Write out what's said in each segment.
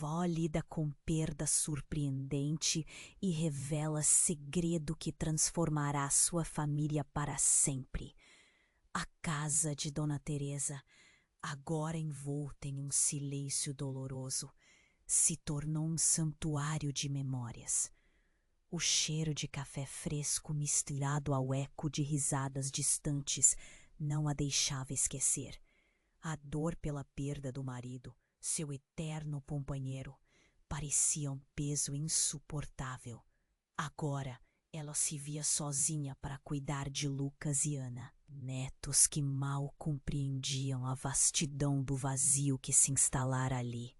avó lida com perda surpreendente e revela segredo que transformará sua família para sempre. A casa de Dona Teresa, agora envolta em um silêncio doloroso, se tornou um santuário de memórias. O cheiro de café fresco misturado ao eco de risadas distantes não a deixava esquecer. A dor pela perda do marido, seu eterno companheiro, parecia um peso insuportável. Agora ela se via sozinha para cuidar de Lucas e Ana, netos que mal compreendiam a vastidão do vazio que se instalara ali.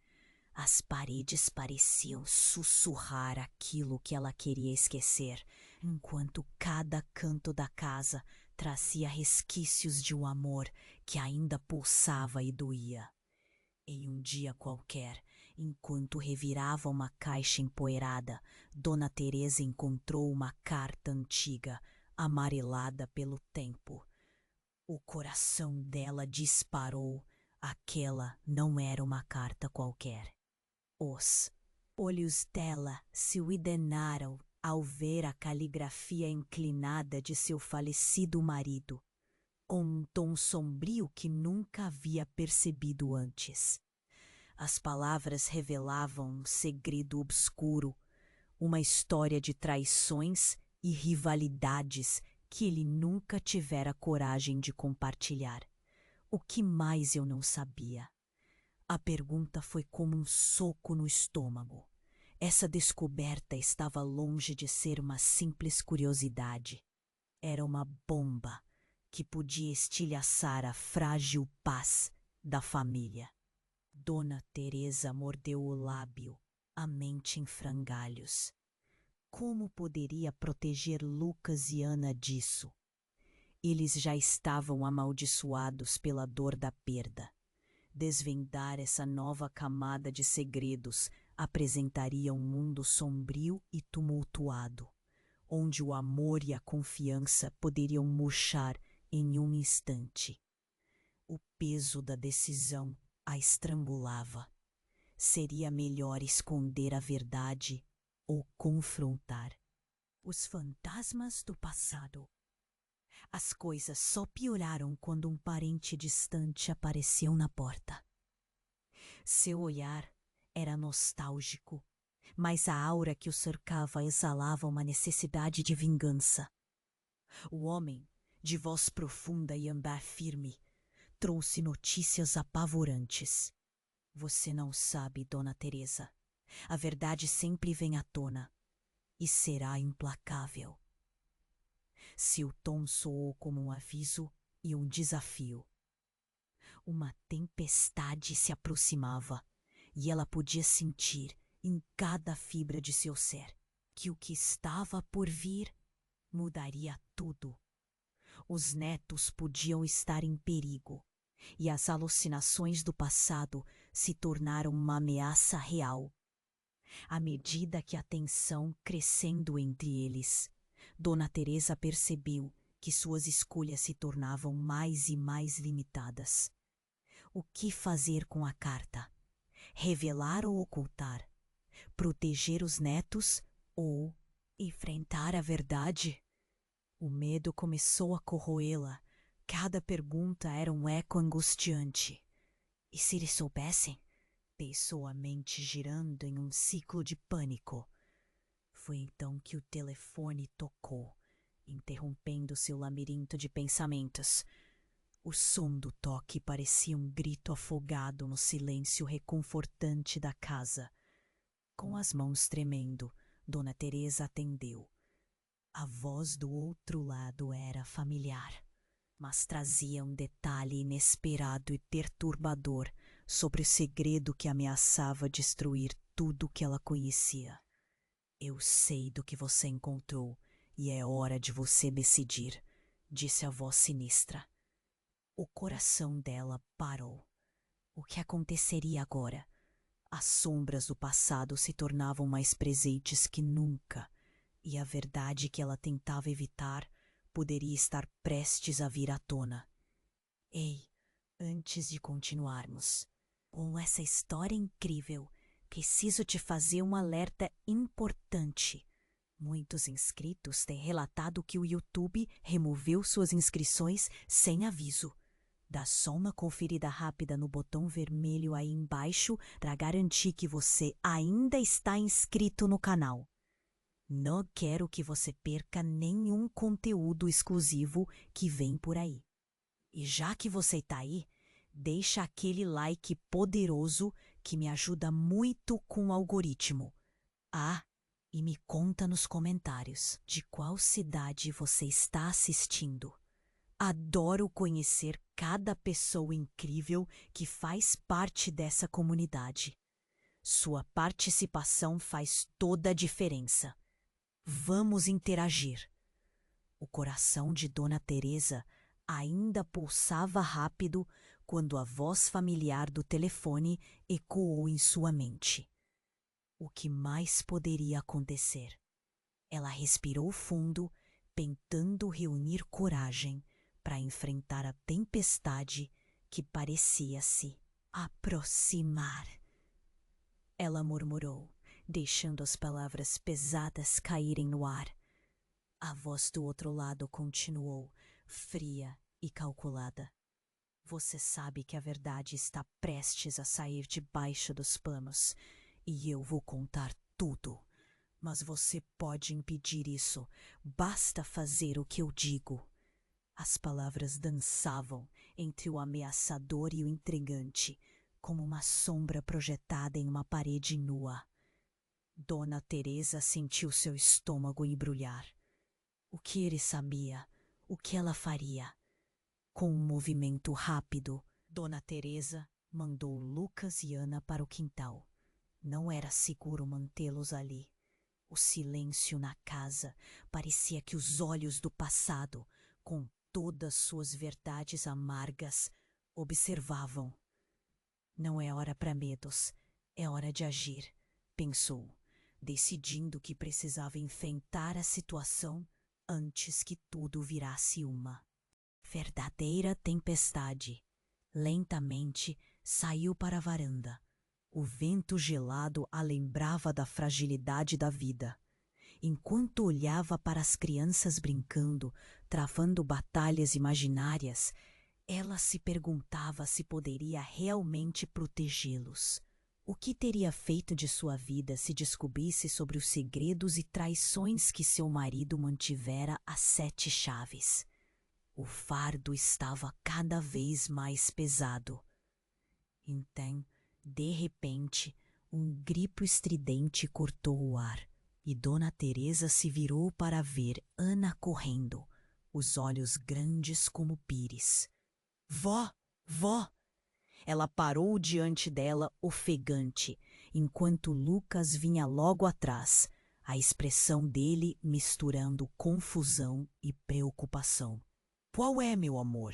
As paredes pareciam sussurrar aquilo que ela queria esquecer, enquanto cada canto da casa trazia resquícios de um amor que ainda pulsava e doía. Em um dia qualquer, enquanto revirava uma caixa empoeirada, Dona Teresa encontrou uma carta antiga, amarelada pelo tempo. O coração dela disparou. Aquela não era uma carta qualquer. Os olhos dela se iluminaram ao ver a caligrafia inclinada de seu falecido marido, com um tom sombrio que nunca havia percebido antes. As palavras revelavam um segredo obscuro, uma história de traições e rivalidades que ele nunca tivera coragem de compartilhar. O que mais eu não sabia? A pergunta foi como um soco no estômago. Essa descoberta estava longe de ser uma simples curiosidade. Era uma bomba que podia estilhaçar a frágil paz da família. Dona Teresa mordeu o lábio, a mente em frangalhos. Como poderia proteger Lucas e Ana disso? Eles já estavam amaldiçoados pela dor da perda. Desvendar essa nova camada de segredos apresentaria um mundo sombrio e tumultuado, onde o amor e a confiança poderiam murchar em um instante. O peso da decisão a estrangulava. Seria melhor esconder a verdade ou confrontar os fantasmas do passado. As coisas só pioraram quando um parente distante apareceu na porta. Seu olhar era nostálgico, mas a aura que o cercava exalava uma necessidade de vingança. O homem, de voz profunda e andar firme, trouxe notícias apavorantes. Você não sabe, Dona Teresa. A verdade sempre vem à tona e será implacável. Seu tom soou como um aviso e um desafio. Uma tempestade se aproximava e ela podia sentir em cada fibra de seu ser que o que estava por vir mudaria tudo. Os netos podiam estar em perigo e as alucinações do passado se tornaram uma ameaça real. À medida que a tensão crescendo entre eles, Dona Teresa percebeu que suas escolhas se tornavam mais e mais limitadas. O que fazer com a carta? Revelar ou ocultar? Proteger os netos ou enfrentar a verdade? O medo começou a corroê-la. Cada pergunta era um eco angustiante. E se eles soubessem? Pensou a mente girando em um ciclo de pânico. Foi então que o telefone tocou, interrompendo seu labirinto de pensamentos. O som do toque parecia um grito afogado no silêncio reconfortante da casa. Com as mãos tremendo, Dona Teresa atendeu. A voz do outro lado era familiar, mas trazia um detalhe inesperado e perturbador sobre o segredo que ameaçava destruir tudo o que ela conhecia. Eu sei do que você encontrou e é hora de você decidir, disse a voz sinistra. O coração dela parou. O que aconteceria agora? As sombras do passado se tornavam mais presentes que nunca, e a verdade que ela tentava evitar poderia estar prestes a vir à tona. Ei, antes de continuarmos, com essa história incrível, Preciso te fazer um alerta importante. Muitos inscritos têm relatado que o YouTube removeu suas inscrições sem aviso. Dá só uma conferida rápida no botão vermelho aí embaixo para garantir que você ainda está inscrito no canal. Não quero que você perca nenhum conteúdo exclusivo que vem por aí. E já que você está aí, deixa aquele like poderoso que me ajuda muito com o algoritmo. E me conta nos comentários de qual cidade você está assistindo. Adoro conhecer cada pessoa incrível que faz parte dessa comunidade. Sua participação faz toda a diferença. Vamos interagir. O coração de Dona Teresa ainda pulsava rápido quando a voz familiar do telefone ecoou em sua mente. O que mais poderia acontecer? Ela respirou fundo, tentando reunir coragem para enfrentar a tempestade que parecia se aproximar. Ela murmurou, deixando as palavras pesadas caírem no ar. A voz do outro lado continuou, fria e calculada. Você sabe que a verdade está prestes a sair debaixo dos panos, e eu vou contar tudo. Mas você pode impedir isso. Basta fazer o que eu digo. As palavras dançavam entre o ameaçador e o intrigante, como uma sombra projetada em uma parede nua. Dona Teresa sentiu seu estômago embrulhar. O que ele sabia? O que ela faria? Com um movimento rápido, Dona Teresa mandou Lucas e Ana para o quintal. Não era seguro mantê-los ali. O silêncio na casa parecia que os olhos do passado, com todas suas verdades amargas, observavam. Não é hora para medos, é hora de agir, pensou, decidindo que precisava enfrentar a situação antes que tudo virasse uma verdadeira tempestade. Lentamente saiu para a varanda. O vento gelado a lembrava da fragilidade da vida. Enquanto olhava para as crianças brincando, travando batalhas imaginárias, ela se perguntava se poderia realmente protegê-los. O que teria feito de sua vida se descobrisse sobre os segredos e traições que seu marido mantivera a 7 chaves? O fardo estava cada vez mais pesado. Então, de repente, um grito estridente cortou o ar, e Dona Teresa se virou para ver Ana correndo, os olhos grandes como pires. Vó! Vó! Ela parou diante dela, ofegante, enquanto Lucas vinha logo atrás, a expressão dele misturando confusão e preocupação. Qual é, meu amor?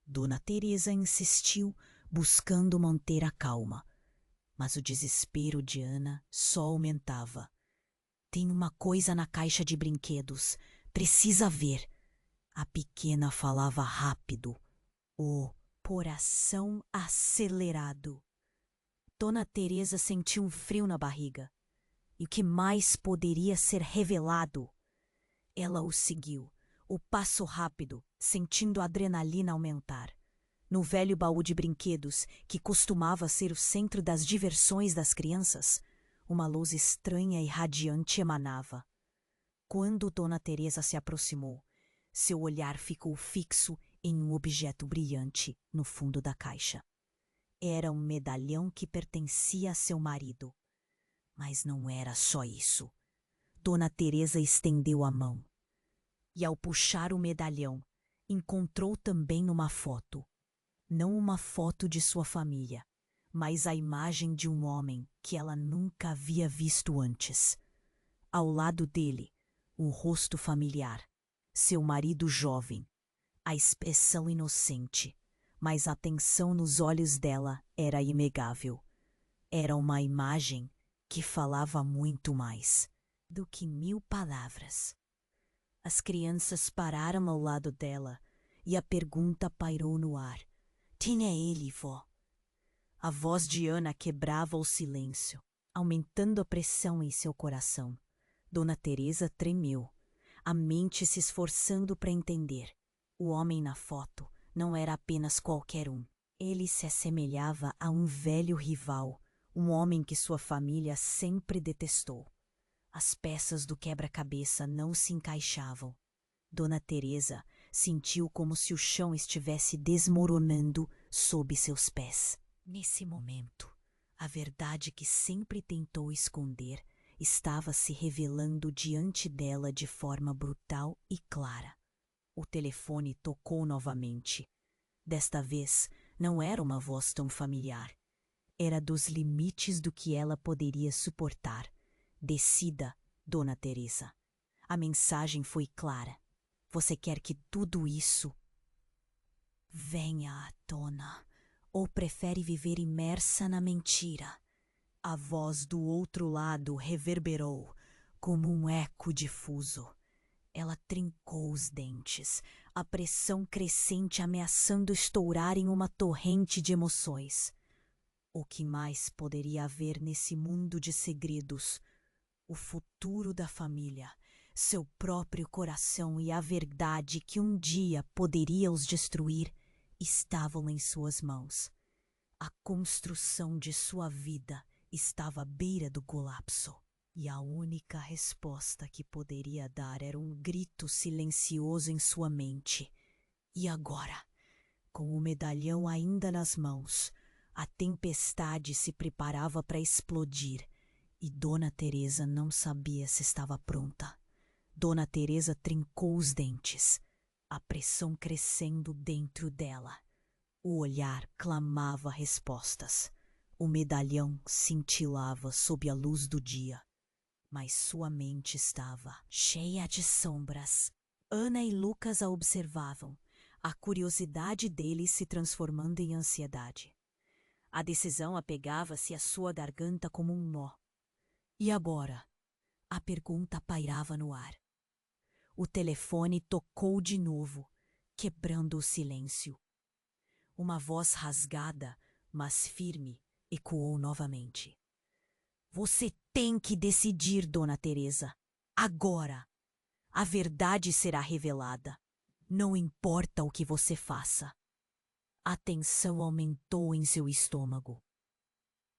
Dona Teresa insistiu, buscando manter a calma. Mas o desespero de Ana só aumentava. Tem uma coisa na caixa de brinquedos. Precisa ver. A pequena falava rápido. O coração acelerado. Dona Teresa sentiu um frio na barriga. E o que mais poderia ser revelado? Ela o seguiu, o passo rápido, sentindo a adrenalina aumentar. No velho baú de brinquedos, que costumava ser o centro das diversões das crianças, uma luz estranha e radiante emanava. Quando Dona Teresa se aproximou, seu olhar ficou fixo em um objeto brilhante no fundo da caixa. Era um medalhão que pertencia a seu marido. Mas não era só isso. Dona Teresa estendeu a mão. E ao puxar o medalhão, encontrou também uma foto. Não uma foto de sua família, mas a imagem de um homem que ela nunca havia visto antes. Ao lado dele, o rosto familiar, seu marido jovem, a expressão inocente, mas a tensão nos olhos dela era inegável. Era uma imagem que falava muito mais do que 1000 palavras. As crianças pararam ao lado dela e a pergunta pairou no ar. Quem é ele, vó? A voz de Ana quebrava o silêncio. aumentando a pressão em seu coração. Dona Teresa tremeu, a mente se esforçando para entender. O homem na foto não era apenas qualquer um. Ele se assemelhava a um velho rival, um homem que sua família sempre detestou. As peças do quebra-cabeça não se encaixavam. Dona Teresa sentiu como se o chão estivesse desmoronando sob seus pés. Nesse momento, a verdade que sempre tentou esconder estava se revelando diante dela de forma brutal e clara. O telefone tocou novamente. Desta vez, não era uma voz tão familiar. Era dos limites do que ela poderia suportar. Decida, Dona Teresa. A mensagem foi clara. Você quer que tudo isso venha à tona, ou prefere viver imersa na mentira? A voz do outro lado reverberou, como um eco difuso. Ela trincou os dentes, a pressão crescente ameaçando estourar em uma torrente de emoções. O que mais poderia haver nesse mundo de segredos? O futuro da família, seu próprio coração e a verdade que um dia poderia os destruir estavam em suas mãos. A construção de sua vida estava à beira do colapso. E a única resposta que poderia dar era um grito silencioso em sua mente. E agora, com o medalhão ainda nas mãos, a tempestade se preparava para explodir, e Dona Teresa não sabia se estava pronta. Dona Teresa trincou os dentes, a pressão crescendo dentro dela. O olhar clamava respostas. O medalhão cintilava sob a luz do dia. Mas sua mente estava cheia de sombras. Ana e Lucas a observavam, a curiosidade deles se transformando em ansiedade. A decisão apegava-se à sua garganta como um nó. E agora? A pergunta pairava no ar. O telefone tocou de novo, quebrando o silêncio. Uma voz rasgada, mas firme, ecoou novamente. Você tem que decidir, Dona Teresa. Agora. A verdade será revelada. Não importa o que você faça. A tensão aumentou em seu estômago.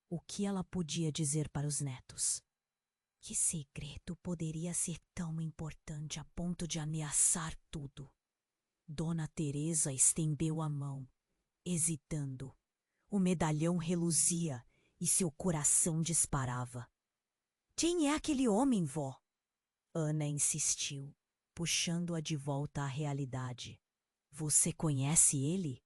O que ela podia dizer para os netos? Que segredo poderia ser tão importante a ponto de ameaçar tudo? Dona Teresa estendeu a mão, hesitando. O medalhão reluzia e seu coração disparava. Quem é aquele homem, vó? Ana insistiu, puxando-a de volta à realidade. Você conhece ele?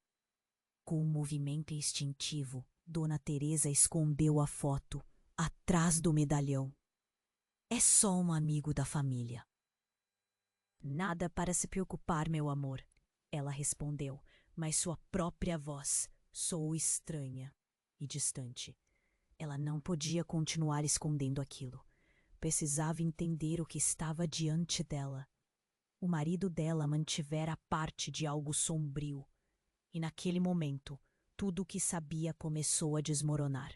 Com um movimento instintivo, Dona Teresa escondeu a foto atrás do medalhão. É só um amigo da família. Nada para se preocupar, meu amor, ela respondeu, mas sua própria voz soou estranha e distante. Ela não podia continuar escondendo aquilo. Precisava entender o que estava diante dela. O marido dela mantivera parte de algo sombrio. E naquele momento, tudo o que sabia começou a desmoronar.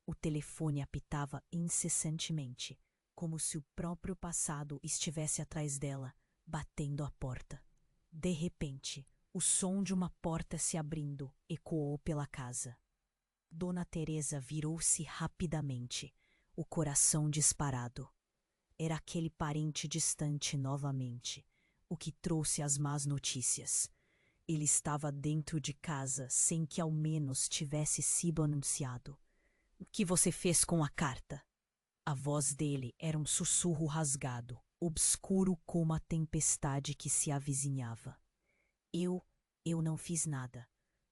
O telefone apitava incessantemente, como se o próprio passado estivesse atrás dela, batendo a porta. De repente, o som de uma porta se abrindo ecoou pela casa. Dona Teresa virou-se rapidamente, o coração disparado. Era aquele parente distante novamente, o que trouxe as más notícias. Ele estava dentro de casa sem que ao menos tivesse sido anunciado. O que você fez com a carta? A voz dele era um sussurro rasgado, obscuro como a tempestade que se avizinhava. Eu não fiz nada.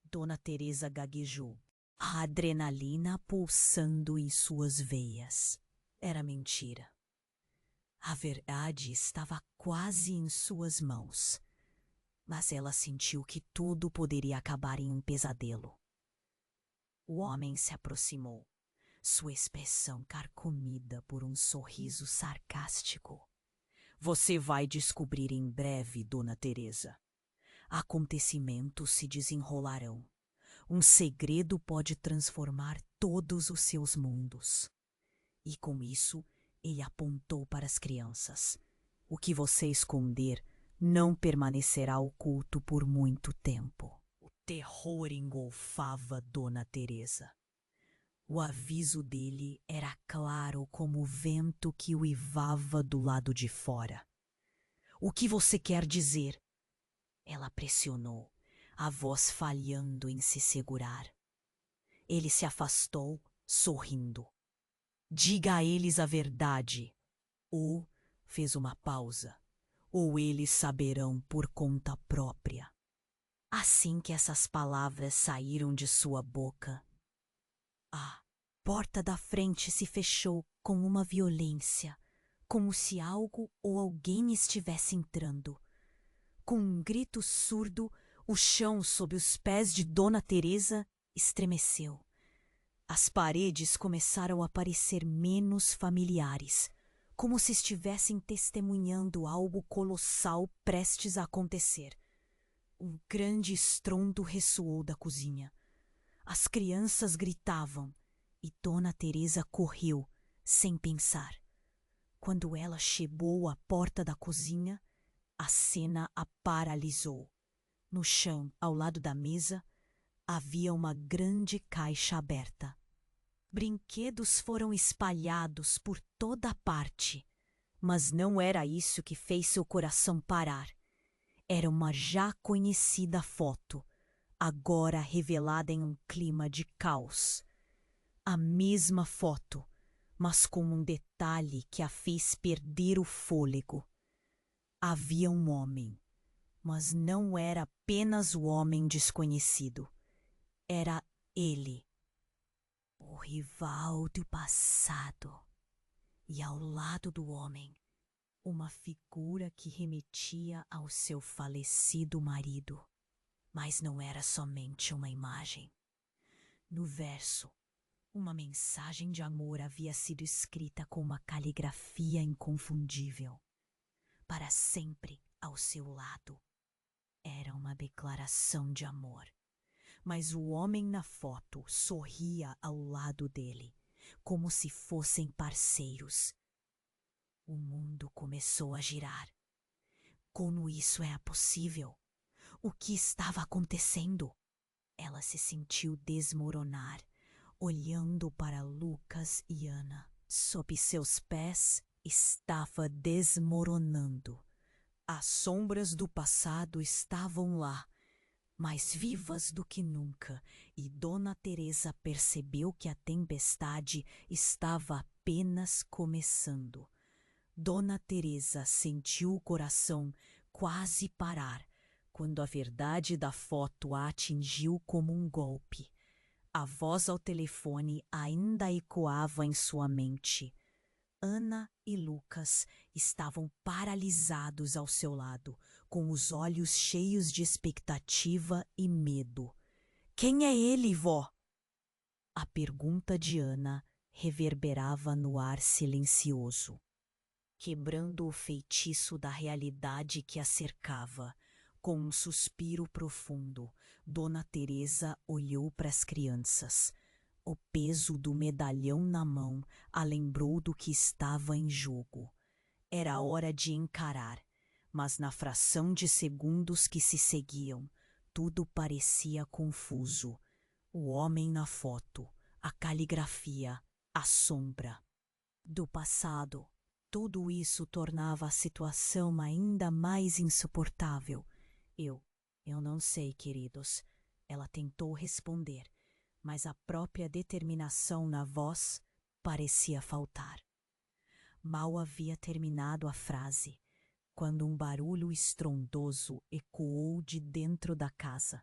Dona Teresa gaguejou, a adrenalina pulsando em suas veias. Era mentira. A verdade estava quase em suas mãos. Mas ela sentiu que tudo poderia acabar em um pesadelo. O homem se aproximou, sua expressão carcomida por um sorriso sarcástico. Você vai descobrir em breve, Dona Teresa. Acontecimentos se desenrolarão. Um segredo pode transformar todos os seus mundos. E com isso, ele apontou para as crianças. O que você esconder não permanecerá oculto por muito tempo. O terror engolfava Dona Teresa. O aviso dele era claro como o vento que uivava do lado de fora. O que você quer dizer? Ela pressionou, a voz falhando em se segurar. Ele se afastou, sorrindo. Diga a eles a verdade. Ou fez uma pausa. Ou eles saberão por conta própria. Assim que essas palavras saíram de sua boca, a porta da frente se fechou com uma violência, como se algo ou alguém estivesse entrando. Com um grito surdo, o chão sob os pés de Dona Teresa estremeceu. As paredes começaram a parecer menos familiares, como se estivessem testemunhando algo colossal prestes a acontecer. Um grande estrondo ressoou da cozinha. As crianças gritavam e Dona Teresa correu, sem pensar. Quando ela chegou à porta da cozinha, a cena a paralisou. No chão, ao lado da mesa, havia uma grande caixa aberta. Brinquedos foram espalhados por toda parte, mas não era isso que fez seu coração parar. Era uma já conhecida foto, agora revelada em um clima de caos. A mesma foto, mas com um detalhe que a fez perder o fôlego. Havia um homem, mas não era apenas o homem desconhecido. Era ele, o rival do passado. E ao lado do homem, uma figura que remetia ao seu falecido marido. Mas não era somente uma imagem. No verso, uma mensagem de amor havia sido escrita com uma caligrafia inconfundível. Para sempre ao seu lado. Era uma declaração de amor. Mas o homem na foto sorria ao lado dele, como se fossem parceiros. O mundo começou a girar. Como isso era possível? O que estava acontecendo? Ela se sentiu desmoronar, olhando para Lucas e Ana. Sob seus pés estava desmoronando. As sombras do passado estavam lá, mais vivas do que nunca, e Dona Teresa percebeu que a tempestade estava apenas começando. Dona Teresa sentiu o coração quase parar quando a verdade da foto a atingiu como um golpe. A voz ao telefone ainda ecoava em sua mente. Ana e Lucas estavam paralisados ao seu lado, com os olhos cheios de expectativa e medo. Quem é ele, vó? A pergunta de Ana reverberava no ar silencioso, quebrando o feitiço da realidade que a cercava. Com um suspiro profundo, Dona Teresa olhou para as crianças. O peso do medalhão na mão a lembrou do que estava em jogo. Era hora de encarar, mas na fração de segundos que se seguiam, tudo parecia confuso. O homem na foto, a caligrafia, a sombra. Do passado, tudo isso tornava a situação ainda mais insuportável. Eu não sei, queridos. Ela tentou responder, mas a própria determinação na voz parecia faltar. Mal havia terminado a frase, quando um barulho estrondoso ecoou de dentro da casa.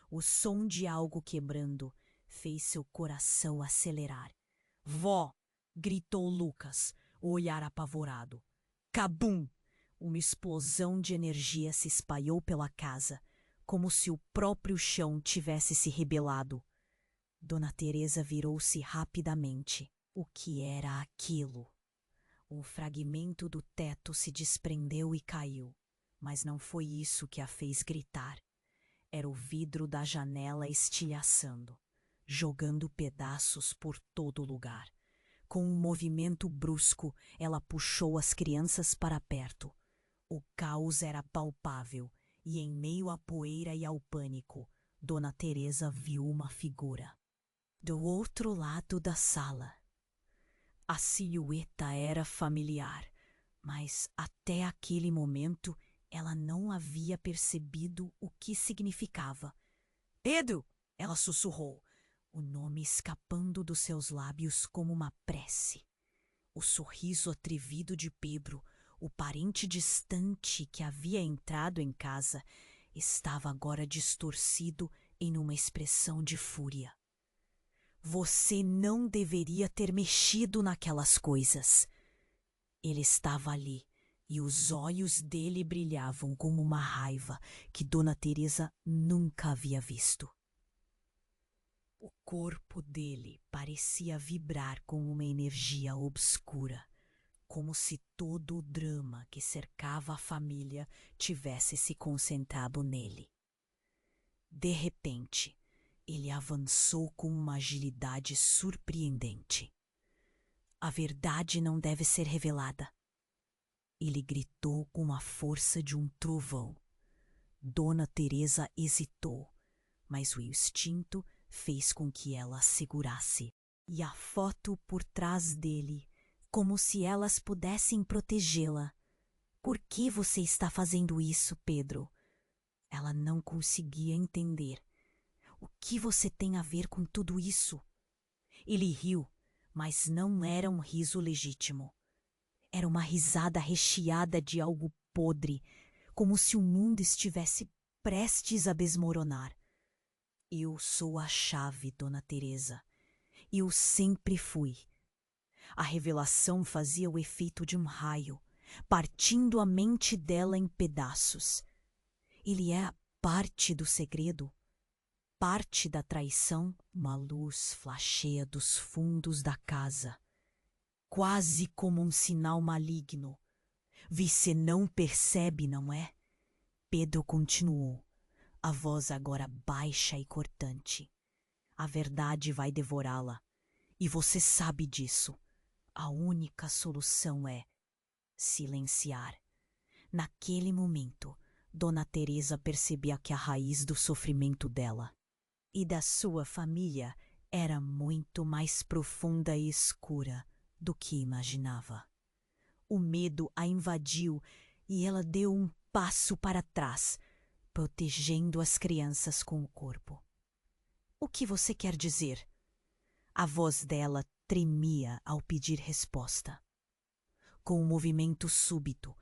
O som de algo quebrando fez seu coração acelerar. Vó! Gritou Lucas, o olhar apavorado. Cabum! Uma explosão de energia se espalhou pela casa, como se o próprio chão tivesse se rebelado. Dona Teresa virou-se rapidamente. O que era aquilo? Um fragmento do teto se desprendeu e caiu, mas não foi isso que a fez gritar. Era o vidro da janela estilhaçando, jogando pedaços por todo lugar. Com um movimento brusco, ela puxou as crianças para perto. O caos era palpável, e em meio à poeira e ao pânico, Dona Teresa viu uma figura. Do outro lado da sala. A silhueta era familiar, mas até aquele momento ela não havia percebido o que significava. Pedro! Ela sussurrou, o nome escapando dos seus lábios como uma prece. O sorriso atrevido de Pedro, o parente distante que havia entrado em casa, estava agora distorcido em uma expressão de fúria. Você não deveria ter mexido naquelas coisas. Ele estava ali, e os olhos dele brilhavam com uma raiva que Dona Teresa nunca havia visto. O corpo dele parecia vibrar com uma energia obscura, como se todo o drama que cercava a família tivesse se concentrado nele. De repente, ele avançou com uma agilidade surpreendente. A verdade não deve ser revelada. Ele gritou com a força de um trovão. Dona Teresa hesitou, mas o instinto fez com que ela a segurasse. E a foto por trás dele, como se elas pudessem protegê-la. Por que você está fazendo isso, Pedro? Ela não conseguia entender. O que você tem a ver com tudo isso? Ele riu, mas não era um riso legítimo. Era uma risada recheada de algo podre, como se o mundo estivesse prestes a desmoronar. Eu sou a chave, Dona Teresa. Eu sempre fui. A revelação fazia o efeito de um raio, partindo a mente dela em pedaços. Ele é parte do segredo, parte da traição. Uma luz flasheia dos fundos da casa, quase como um sinal maligno. Você não percebe, não é? Pedro continuou, a voz agora baixa e cortante. A verdade vai devorá-la, e você sabe disso. A única solução é silenciar. Naquele momento, Dona Teresa percebia que a raiz do sofrimento dela e da sua família era muito mais profunda e escura do que imaginava. O medo a invadiu e ela deu um passo para trás, protegendo as crianças com o corpo. O que você quer dizer? A voz dela tremia ao pedir resposta. Com um movimento súbito,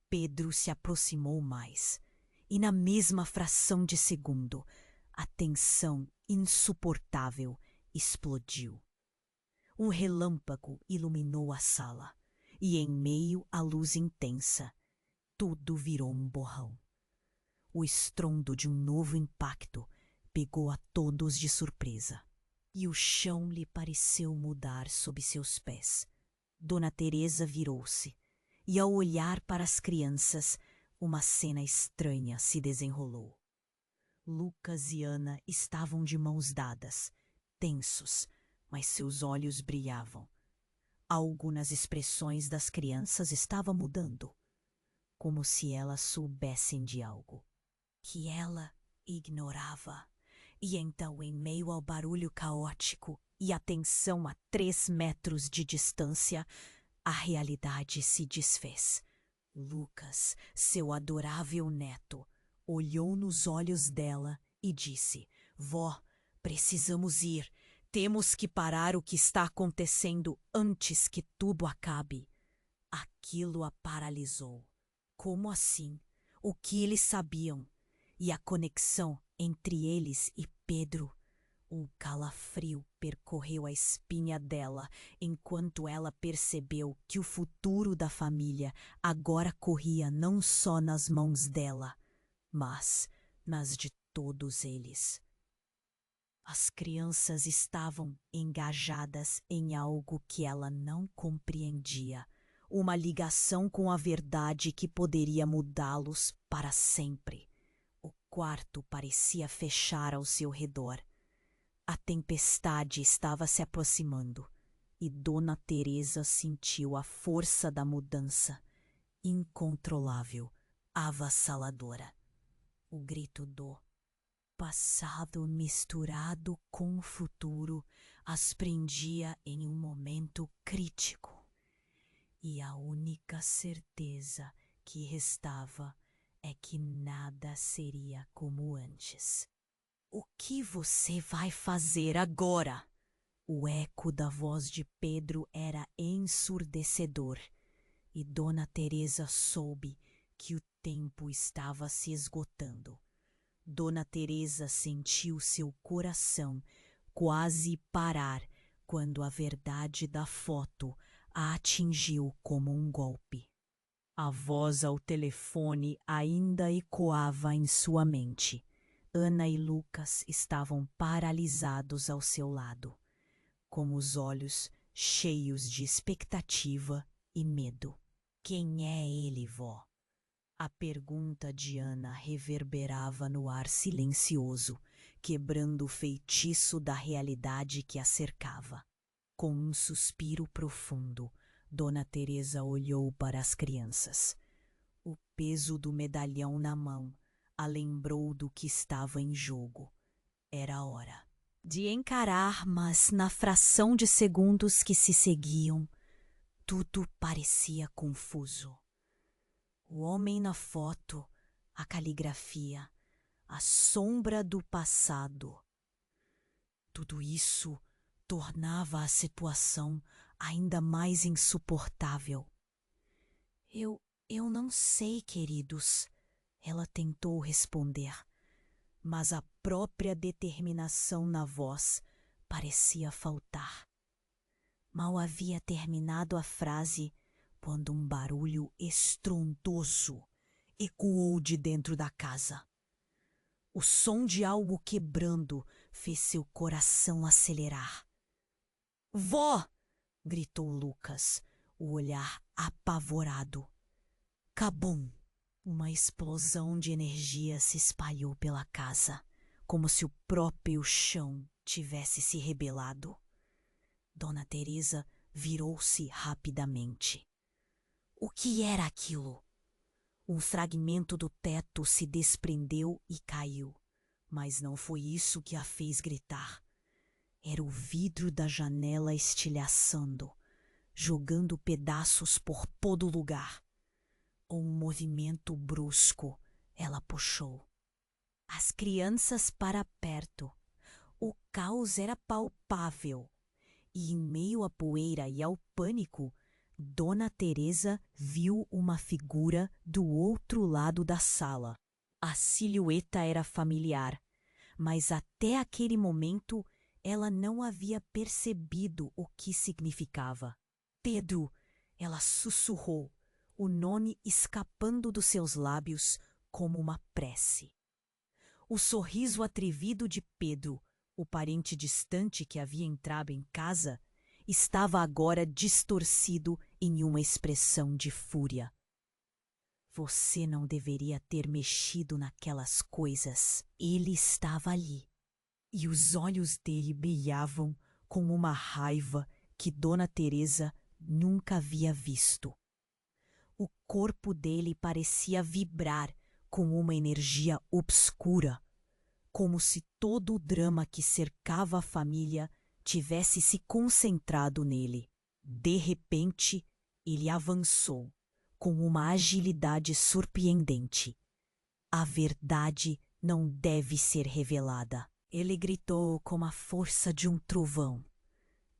Pedro se aproximou mais, e na mesma fração de segundo, a tensão insuportável explodiu. Um relâmpago iluminou a sala, e em meio à luz intensa, tudo virou um borrão. O estrondo de um novo impacto pegou a todos de surpresa, e o chão lhe pareceu mudar sob seus pés. Dona Teresa virou-se, e ao olhar para as crianças, uma cena estranha se desenrolou. Lucas e Ana estavam de mãos dadas, tensos, mas seus olhos brilhavam. Algo nas expressões das crianças estava mudando, como se elas soubessem de algo que ela ignorava. E então, em meio ao barulho caótico e a tensão a 3 metros de distância, a realidade se desfez. Lucas, seu adorável neto, olhou nos olhos dela e disse: Vó, precisamos ir. Temos que parar o que está acontecendo antes que tudo acabe. Aquilo a paralisou. Como assim? O que eles sabiam? E a conexão entre eles e Pedro? Um calafrio percorreu a espinha dela enquanto ela percebeu que o futuro da família agora corria não só nas mãos dela, mas nas de todos eles. As crianças estavam engajadas em algo que ela não compreendia, uma ligação com a verdade que poderia mudá-los para sempre. O quarto parecia fechar ao seu redor. A tempestade estava se aproximando, e Dona Teresa sentiu a força da mudança, incontrolável, avassaladora. O grito do passado misturado com o futuro as prendia em um momento crítico. E a única certeza que restava é que nada seria como antes. O que você vai fazer agora? O eco da voz de Pedro era ensurdecedor, e Dona Teresa soube que o tempo estava se esgotando. Dona Teresa sentiu seu coração quase parar quando a verdade da foto a atingiu como um golpe. A voz ao telefone ainda ecoava em sua mente. Ana e Lucas estavam paralisados ao seu lado, com os olhos cheios de expectativa e medo. Quem é ele, vó? A pergunta de Ana reverberava no ar silencioso, quebrando o feitiço da realidade que a cercava. Com um suspiro profundo, Dona Teresa olhou para as crianças. O peso do medalhão na mão a lembrou do que estava em jogo. Era hora de encarar, mas na fração de segundos que se seguiam, tudo parecia confuso. O homem na foto, a caligrafia, a sombra do passado. Tudo isso tornava a situação ainda mais insuportável. Eu não sei, queridos, ela tentou responder, mas a própria determinação na voz parecia faltar. Mal havia terminado a frase quando um barulho estrondoso ecoou de dentro da casa. O som de algo quebrando fez seu coração acelerar. Vó! Gritou Lucas, o olhar apavorado. Cabum! Uma explosão de energia se espalhou pela casa, como se o próprio chão tivesse se rebelado. Dona Teresa virou-se rapidamente. O que era aquilo? Um fragmento do teto se desprendeu e caiu, mas não foi isso que a fez gritar. Era o vidro da janela estilhaçando, jogando pedaços por todo lugar. Com um movimento brusco, ela puxou as crianças para perto. O caos era palpável, e em meio à poeira e ao pânico, Dona Teresa viu uma figura do outro lado da sala. A silhueta era familiar, mas até aquele momento ela não havia percebido o que significava. Pedro, ela sussurrou, o nome escapando dos seus lábios como uma prece. O sorriso atrevido de Pedro, o parente distante que havia entrado em casa, estava agora distorcido em uma expressão de fúria. Você não deveria ter mexido naquelas coisas. Ele estava ali, e os olhos dele brilhavam com uma raiva que Dona Teresa nunca havia visto. O corpo dele parecia vibrar com uma energia obscura, como se todo o drama que cercava a família tivesse se concentrado nele. De repente, ele avançou, com uma agilidade surpreendente. A verdade não deve ser revelada. Ele gritou com a força de um trovão.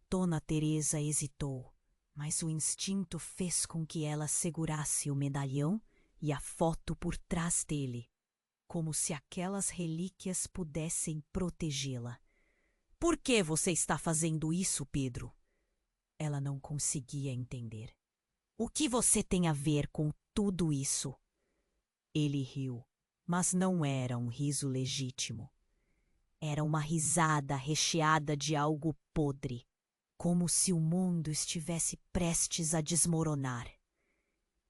Dona Teresa hesitou, mas o instinto fez com que ela segurasse o medalhão e a foto por trás dele, como se aquelas relíquias pudessem protegê-la. Por que você está fazendo isso, Pedro? Ela não conseguia entender. O que você tem a ver com tudo isso? Ele riu, mas não era um riso legítimo. Era uma risada recheada de algo podre, como se o mundo estivesse prestes a desmoronar.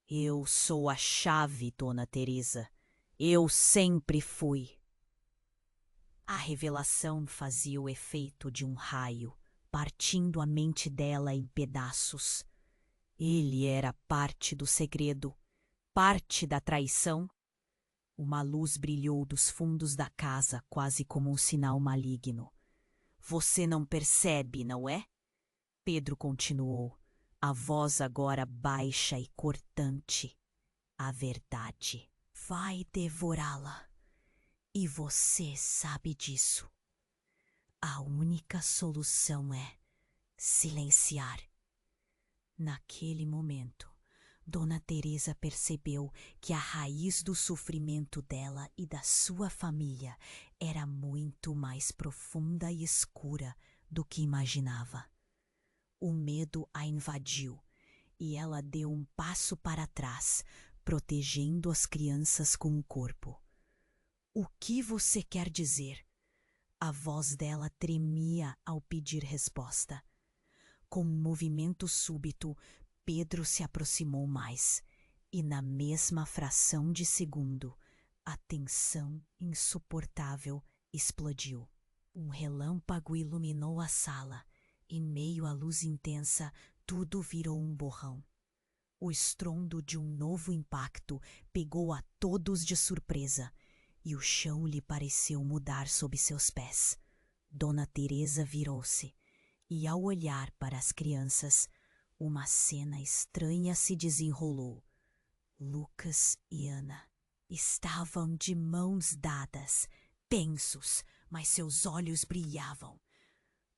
Eu sou a chave, Dona Teresa. Eu sempre fui. A revelação fazia o efeito de um raio, partindo a mente dela em pedaços. Ele era parte do segredo, parte da traição. Uma luz brilhou dos fundos da casa, quase como um sinal maligno. Você não percebe, não é? Pedro continuou, a voz agora baixa e cortante. A verdade vai devorá-la. E você sabe disso. A única solução é silenciar. Naquele momento, Dona Teresa percebeu que a raiz do sofrimento dela e da sua família era muito mais profunda e escura do que imaginava. O medo a invadiu e ela deu um passo para trás, protegendo as crianças com o corpo. O que você quer dizer? A voz dela tremia ao pedir resposta. Com um movimento súbito, Pedro se aproximou mais, e na mesma fração de segundo, a tensão insuportável explodiu. Um relâmpago iluminou a sala. Em meio à luz intensa, tudo virou um borrão. O estrondo de um novo impacto pegou a todos de surpresa, e o chão lhe pareceu mudar sob seus pés. Dona Teresa virou-se, e ao olhar para as crianças, uma cena estranha se desenrolou. Lucas e Ana estavam de mãos dadas, tensos, mas seus olhos brilhavam.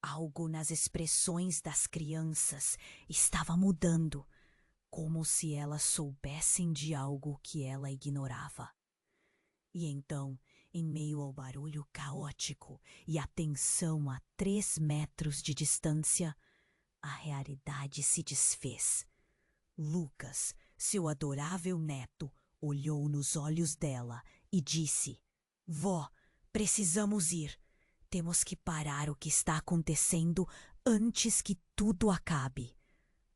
Algo nas expressões das crianças estava mudando, como se elas soubessem de algo que ela ignorava. E então, em meio ao barulho caótico e à tensão a 3 metros de distância, a realidade se desfez. Lucas, seu adorável neto, olhou nos olhos dela e disse: Vó, precisamos ir. Temos que parar o que está acontecendo antes que tudo acabe.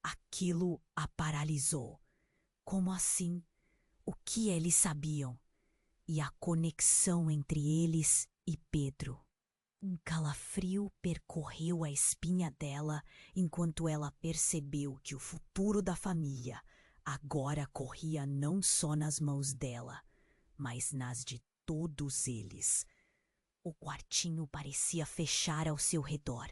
Aquilo a paralisou. Como assim? O que eles sabiam? E a conexão entre eles e Pedro. Um calafrio percorreu a espinha dela enquanto ela percebeu que o futuro da família agora corria não só nas mãos dela, mas nas de todos eles. O quartinho parecia fechar ao seu redor.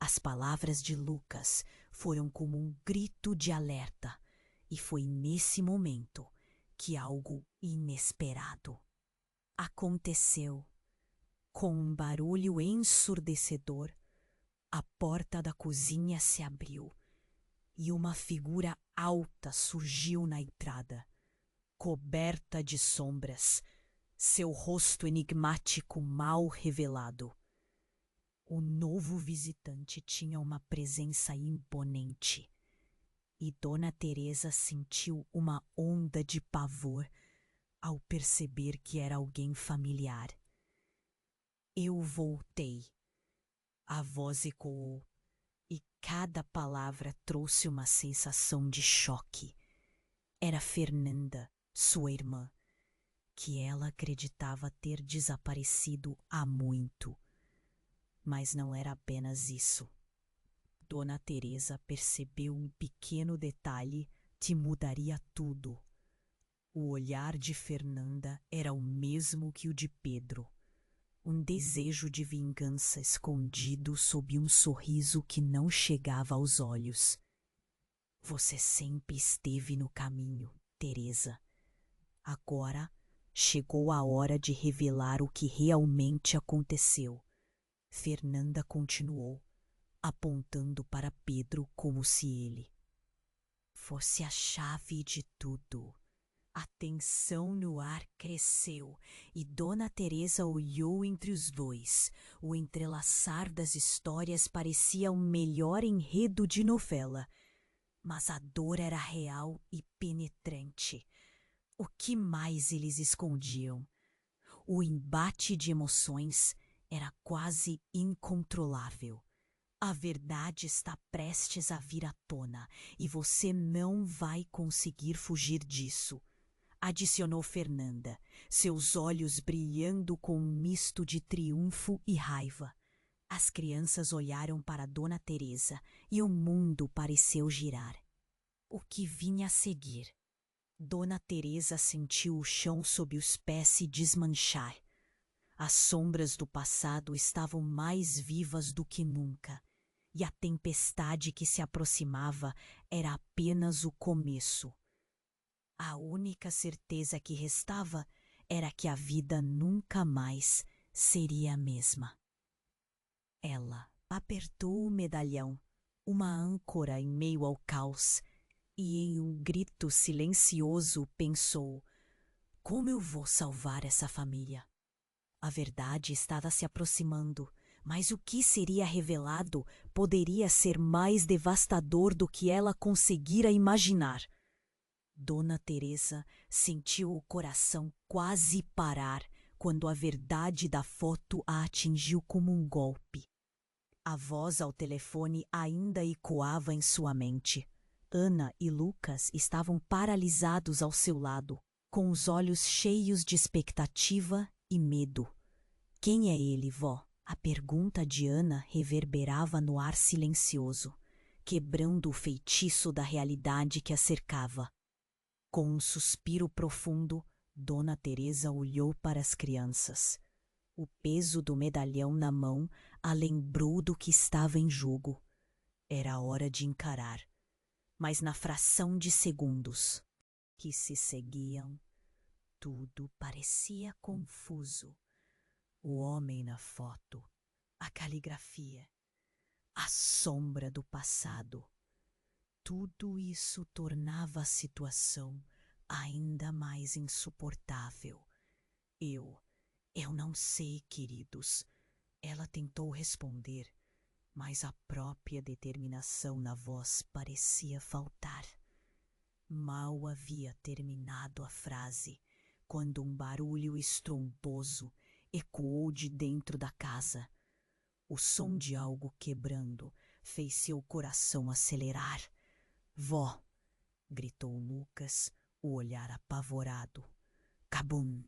As palavras de Lucas foram como um grito de alerta, e foi nesse momento que algo inesperado aconteceu. Com um barulho ensurdecedor, a porta da cozinha se abriu e uma figura alta surgiu na entrada, coberta de sombras, seu rosto enigmático mal revelado. O novo visitante tinha uma presença imponente, e Dona Teresa sentiu uma onda de pavor ao perceber que era alguém familiar. Eu voltei. A voz ecoou, e cada palavra trouxe uma sensação de choque. Era Fernanda, sua irmã, que ela acreditava ter desaparecido há muito. Mas não era apenas isso. Dona Teresa percebeu um pequeno detalhe que mudaria tudo. O olhar de Fernanda era o mesmo que o de Pedro. Um desejo de vingança escondido sob um sorriso que não chegava aos olhos. Você sempre esteve no caminho, Teresa. Agora chegou a hora de revelar o que realmente aconteceu. Fernanda continuou, apontando para Pedro como se ele fosse a chave de tudo. A tensão no ar cresceu e Dona Teresa olhou entre os dois. O entrelaçar das histórias parecia um melhor enredo de novela, mas a dor era real e penetrante. O que mais eles escondiam? O embate de emoções era quase incontrolável. A verdade está prestes a vir à tona e você não vai conseguir fugir disso, adicionou Fernanda, seus olhos brilhando com um misto de triunfo e raiva. As crianças olharam para Dona Teresa e o mundo pareceu girar. O que vinha a seguir? Dona Teresa sentiu o chão sob os pés se desmanchar. As sombras do passado estavam mais vivas do que nunca, e a tempestade que se aproximava era apenas o começo. A única certeza que restava era que a vida nunca mais seria a mesma. Ela apertou o medalhão, uma âncora em meio ao caos, e em um grito silencioso pensou: como eu vou salvar essa família? A verdade estava se aproximando, mas o que seria revelado poderia ser mais devastador do que ela conseguira imaginar. Dona Teresa sentiu o coração quase parar quando a verdade da foto a atingiu como um golpe. A voz ao telefone ainda ecoava em sua mente. Ana e Lucas estavam paralisados ao seu lado, com os olhos cheios de expectativa e medo. Quem é ele, vó? A pergunta de Ana reverberava no ar silencioso, quebrando o feitiço da realidade que a cercava. Com um suspiro profundo, Dona Teresa olhou para as crianças. O peso do medalhão na mão a lembrou do que estava em jogo. Era hora de encarar. Mas na fração de segundos que se seguiam, tudo parecia confuso. O homem na foto, a caligrafia, a sombra do passado. Tudo isso tornava a situação ainda mais insuportável. Eu não sei, queridos. Ela tentou responder, mas a própria determinação na voz parecia faltar. Mal havia terminado a frase, quando um barulho estrondoso ecoou de dentro da casa. O som de algo quebrando fez seu coração acelerar. Vó! Gritou Lucas, o olhar apavorado. Cabum!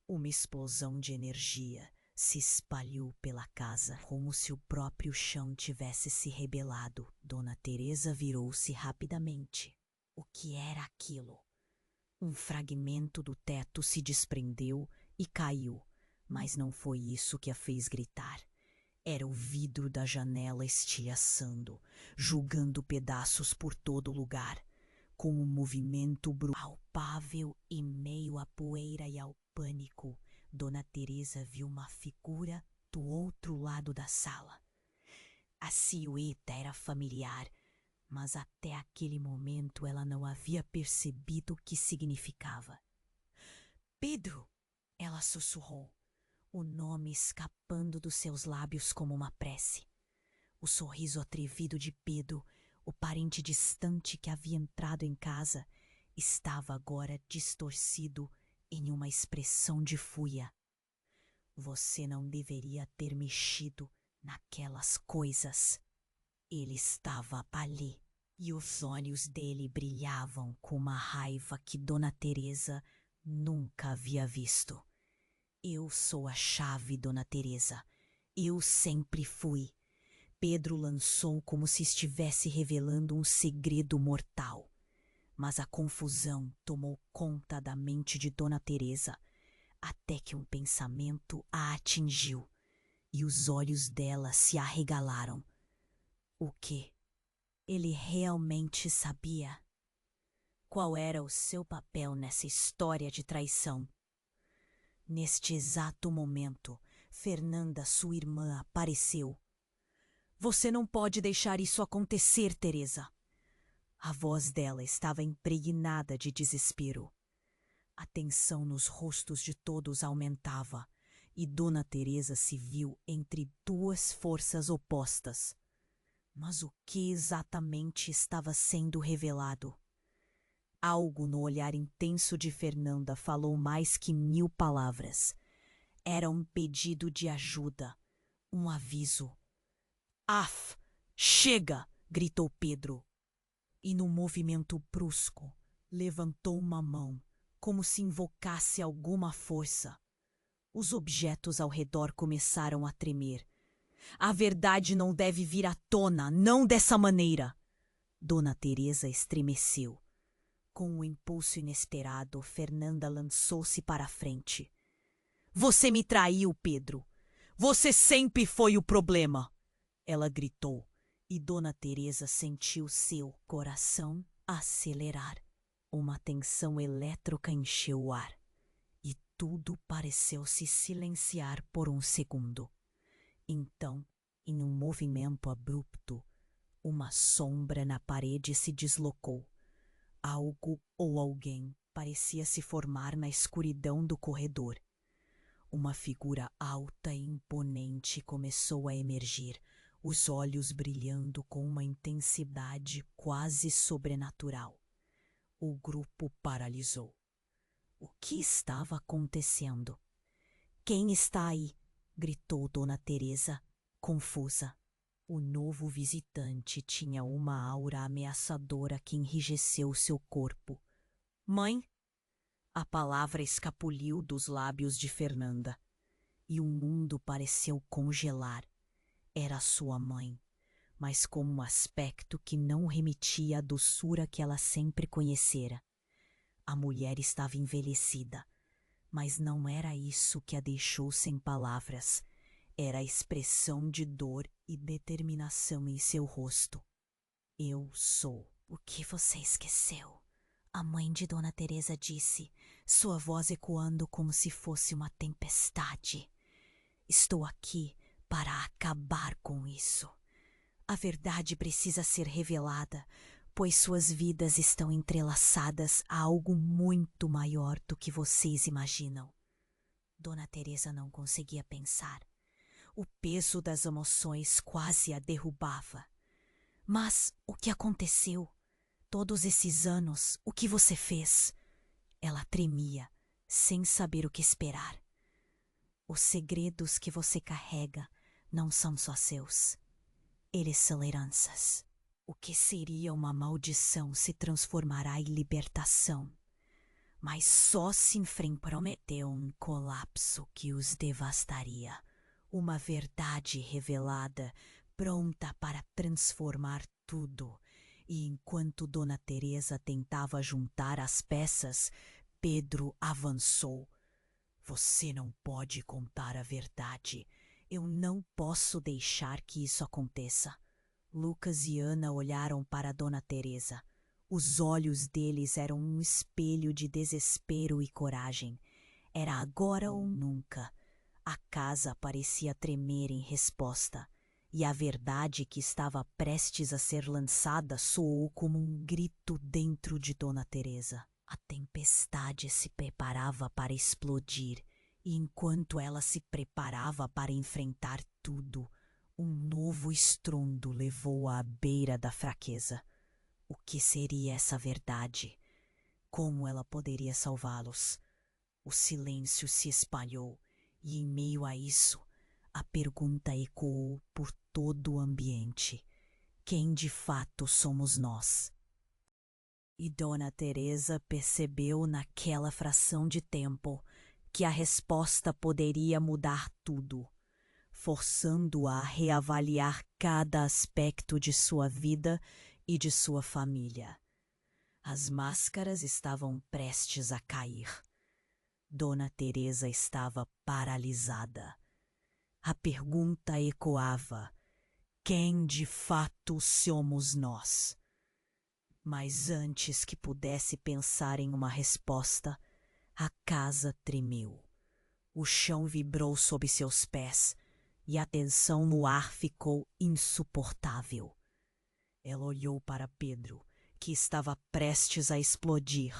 Uma explosão de energia se espalhou pela casa, como se o próprio chão tivesse se rebelado. Dona Teresa virou-se rapidamente. O que era aquilo? Um fragmento do teto se desprendeu e caiu, mas não foi isso que a fez gritar. Era o vidro da janela estilhaçando, jogando pedaços por todo lugar. Com um movimento palpável em meio à poeira e ao pânico, Dona Teresa viu uma figura do outro lado da sala. A silhueta era familiar, mas até aquele momento ela não havia percebido o que significava. Pedro! Ela sussurrou, o nome escapando dos seus lábios como uma prece. O sorriso atrevido de Pedro, o parente distante que havia entrado em casa, estava agora distorcido em uma expressão de fúria. Você não deveria ter mexido naquelas coisas. Ele estava ali, e os olhos dele brilhavam com uma raiva que Dona Teresa nunca havia visto. Eu sou a chave, Dona Teresa. Eu sempre fui. Pedro lançou como se estivesse revelando um segredo mortal. Mas a confusão tomou conta da mente de Dona Teresa, até que um pensamento a atingiu, e os olhos dela se arregalaram. O quê? Ele realmente sabia? Qual era o seu papel nessa história de traição? Neste exato momento, Fernanda, sua irmã, apareceu. Você não pode deixar isso acontecer, Teresa. A voz dela estava impregnada de desespero. A tensão nos rostos de todos aumentava, e Dona Teresa se viu entre duas forças opostas. Mas o que exatamente estava sendo revelado? Algo no olhar intenso de Fernanda falou mais que 1000 palavras. Era um pedido de ajuda, um aviso. Af! Chega! Gritou Pedro. E num movimento brusco, levantou uma mão, como se invocasse alguma força. Os objetos ao redor começaram a tremer. A verdade não deve vir à tona, não dessa maneira. Dona Teresa estremeceu. Com um impulso inesperado, Fernanda lançou-se para a frente. Você me traiu, Pedro. Você sempre foi o problema. Ela gritou, e Dona Teresa sentiu seu coração acelerar. Uma tensão elétrica encheu o ar, e tudo pareceu se silenciar por um segundo. Então, em um movimento abrupto, uma sombra na parede se deslocou. Algo ou alguém parecia se formar na escuridão do corredor. Uma figura alta e imponente começou a emergir, os olhos brilhando com uma intensidade quase sobrenatural. O grupo paralisou. O que estava acontecendo? Quem está aí? Gritou Dona Teresa, confusa. O novo visitante tinha uma aura ameaçadora que enrijeceu seu corpo. Mãe? A palavra escapuliu dos lábios de Fernanda, e o mundo pareceu congelar. Era sua mãe, mas com um aspecto que não remetia à doçura que ela sempre conhecera. A mulher estava envelhecida, mas não era isso que a deixou sem palavras. Era a expressão de dor e determinação em seu rosto. Eu sou. O que você esqueceu? A mãe de Dona Teresa disse, sua voz ecoando como se fosse uma tempestade. Estou aqui para acabar com isso. A verdade precisa ser revelada, pois suas vidas estão entrelaçadas a algo muito maior do que vocês imaginam. Dona Teresa não conseguia pensar. O peso das emoções quase a derrubava. Mas o que aconteceu? Todos esses anos, o que você fez? Ela tremia, sem saber o que esperar. Os segredos que você carrega não são só seus. Eles são heranças. O que seria uma maldição se transformará em libertação. Mas só se prometeu um colapso que os devastaria. Uma verdade revelada, pronta para transformar tudo. E enquanto Dona Teresa tentava juntar as peças, Pedro avançou. Você não pode contar a verdade. Eu não posso deixar que isso aconteça. Lucas e Ana olharam para Dona Teresa. Os olhos deles eram um espelho de desespero e coragem. Era agora ou nunca. A casa parecia tremer em resposta, e a verdade que estava prestes a ser lançada soou como um grito dentro de Dona Teresa. A tempestade se preparava para explodir, e enquanto ela se preparava para enfrentar tudo, um novo estrondo levou-a à beira da fraqueza. O que seria essa verdade? Como ela poderia salvá-los? O silêncio se espalhou, e em meio a isso, a pergunta ecoou por todo o ambiente. Quem de fato somos nós? E Dona Teresa percebeu naquela fração de tempo que a resposta poderia mudar tudo, forçando-a a reavaliar cada aspecto de sua vida e de sua família. As máscaras estavam prestes a cair. Dona Teresa estava paralisada. A pergunta ecoava: quem de fato somos nós? Mas antes que pudesse pensar em uma resposta, a casa tremeu. O chão vibrou sob seus pés e a tensão no ar ficou insuportável. Ela olhou para Pedro, que estava prestes a explodir,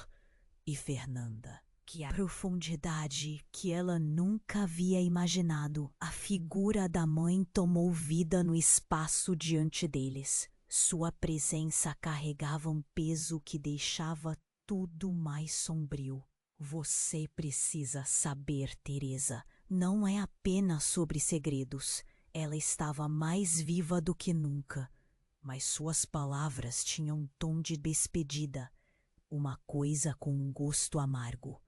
e Fernanda, que a profundidade que ela nunca havia imaginado. A figura da mãe tomou vida no espaço diante deles. Sua presença carregava um peso que deixava tudo mais sombrio. Você precisa saber, Teresa, não é apenas sobre segredos. Ela estava mais viva do que nunca, mas suas palavras tinham um tom de despedida, uma coisa com um gosto amargo.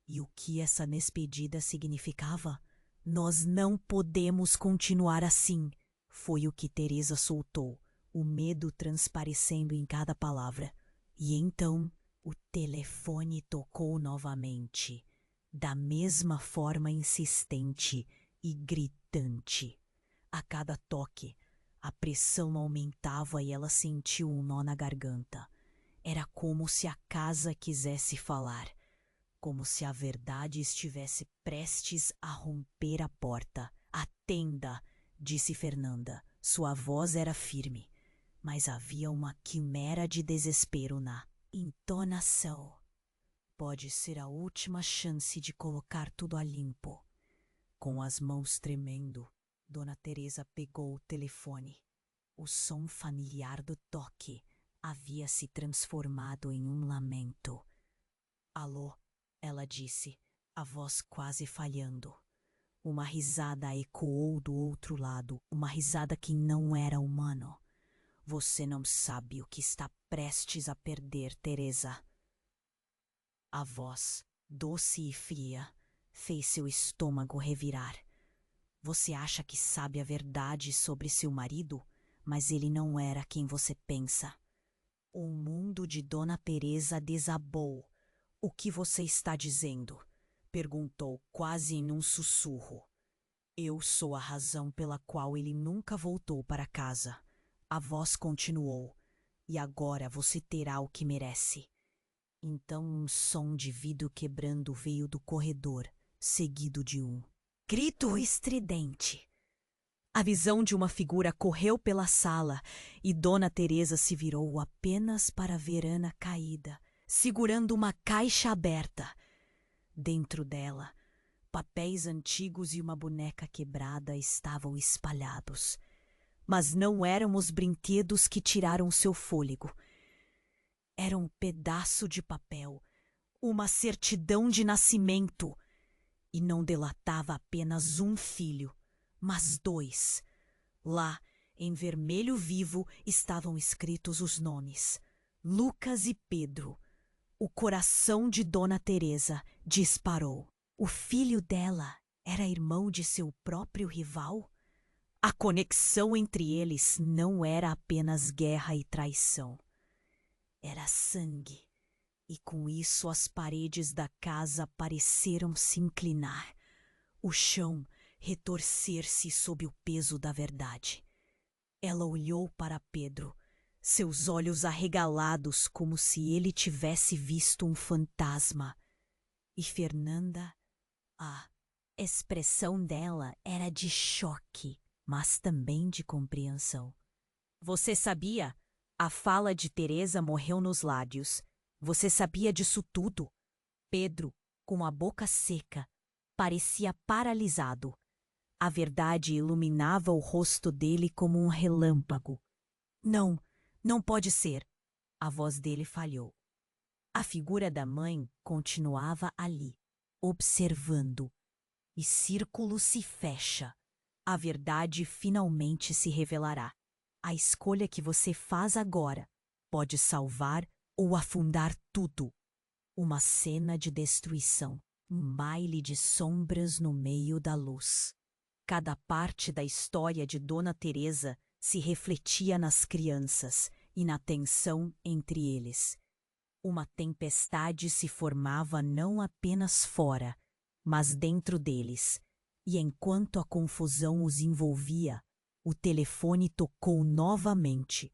E o que essa despedida significava? Nós não podemos continuar assim, foi o que Teresa soltou, o medo transparecendo em cada palavra. E então o telefone tocou novamente, da mesma forma insistente e gritante. A cada toque, a pressão aumentava e ela sentiu um nó na garganta. Era como se a casa quisesse falar, como se a verdade estivesse prestes a romper a porta. Atenda, disse Fernanda. Sua voz era firme, mas havia uma quimera de desespero na entonação. Pode ser a última chance de colocar tudo a limpo. Com as mãos tremendo, Dona Teresa pegou o telefone. O som familiar do toque havia se transformado em um lamento. Alô, ela disse, a voz quase falhando. Uma risada ecoou do outro lado, uma risada que não era humana. Você não sabe o que está prestes a perder, Teresa. A voz, doce e fria, fez seu estômago revirar. Você acha que sabe a verdade sobre seu marido, mas ele não era quem você pensa. O mundo de Dona Teresa desabou. O que você está dizendo? Perguntou quase em um sussurro. Eu sou a razão pela qual ele nunca voltou para casa. A voz continuou. E agora você terá o que merece. Então um som de vidro quebrando veio do corredor, seguido de um grito estridente. A visão de uma figura correu pela sala e Dona Teresa se virou apenas para ver Ana caída, segurando uma caixa aberta. Dentro dela, papéis antigos e uma boneca quebrada estavam espalhados. Mas não eram os brinquedos que tiraram seu fôlego. Era um pedaço de papel, uma certidão de nascimento. E não delatava apenas um filho, mas dois. Lá, em vermelho vivo, estavam escritos os nomes: Lucas e Pedro. O coração de Dona Teresa disparou. O filho dela era irmão de seu próprio rival? A conexão entre eles não era apenas guerra e traição. Era sangue. E com isso as paredes da casa pareceram se inclinar. O chão retorcer-se sob o peso da verdade. Ela olhou para Pedro, seus olhos arregalados como se ele tivesse visto um fantasma. E Fernanda, a expressão dela era de choque, mas também de compreensão. Você sabia? A fala de Teresa morreu nos lábios. Você sabia disso tudo? Pedro, com a boca seca, parecia paralisado. A verdade iluminava o rosto dele como um relâmpago. Não, não pode ser. A voz dele falhou. A figura da mãe continuava ali, observando. E círculo se fecha. A verdade finalmente se revelará. A escolha que você faz agora pode salvar ou afundar tudo. Uma cena de destruição, um baile de sombras no meio da luz. Cada parte da história de Dona Teresa se refletia nas crianças e na tensão entre eles. Uma tempestade se formava não apenas fora, mas dentro deles. E enquanto a confusão os envolvia, o telefone tocou novamente.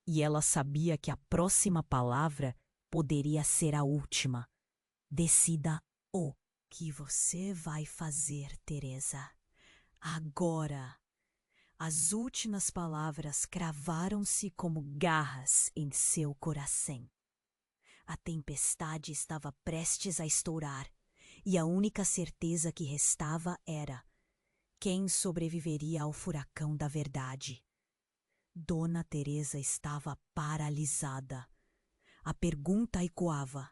E ela sabia que a próxima palavra poderia ser a última. Decida o que você vai fazer, Teresa. Agora. As últimas palavras cravaram-se como garras em seu coração. A tempestade estava prestes a estourar, e a única certeza que restava era: quem sobreviveria ao furacão da verdade? Dona Teresa estava paralisada. A pergunta ecoava: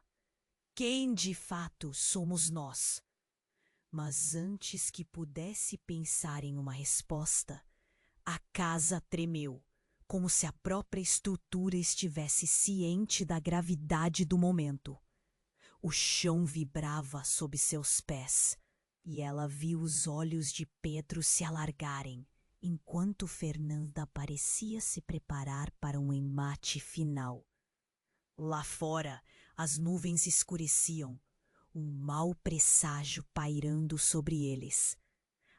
quem de fato somos nós? Mas antes que pudesse pensar em uma resposta, a casa tremeu, como se a própria estrutura estivesse ciente da gravidade do momento. O chão vibrava sob seus pés. e ela viu os olhos de Pedro se alargarem, enquanto Fernanda parecia se preparar para um embate final. Lá fora, as nuvens escureciam, um mau presságio pairando sobre eles.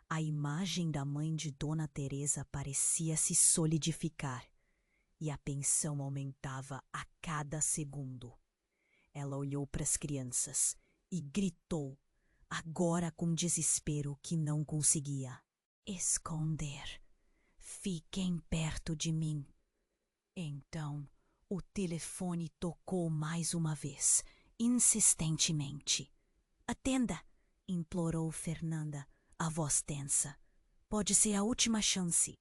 A imagem da mãe de Dona Teresa parecia se solidificar, e a tensão aumentava a cada segundo. Ela olhou para as crianças e gritou, agora com desespero que não conseguia. Esconder. Fiquem perto de mim. Então, o telefone tocou mais uma vez, insistentemente. Atenda! Implorou Fernanda, a voz tensa. Pode ser a última chance.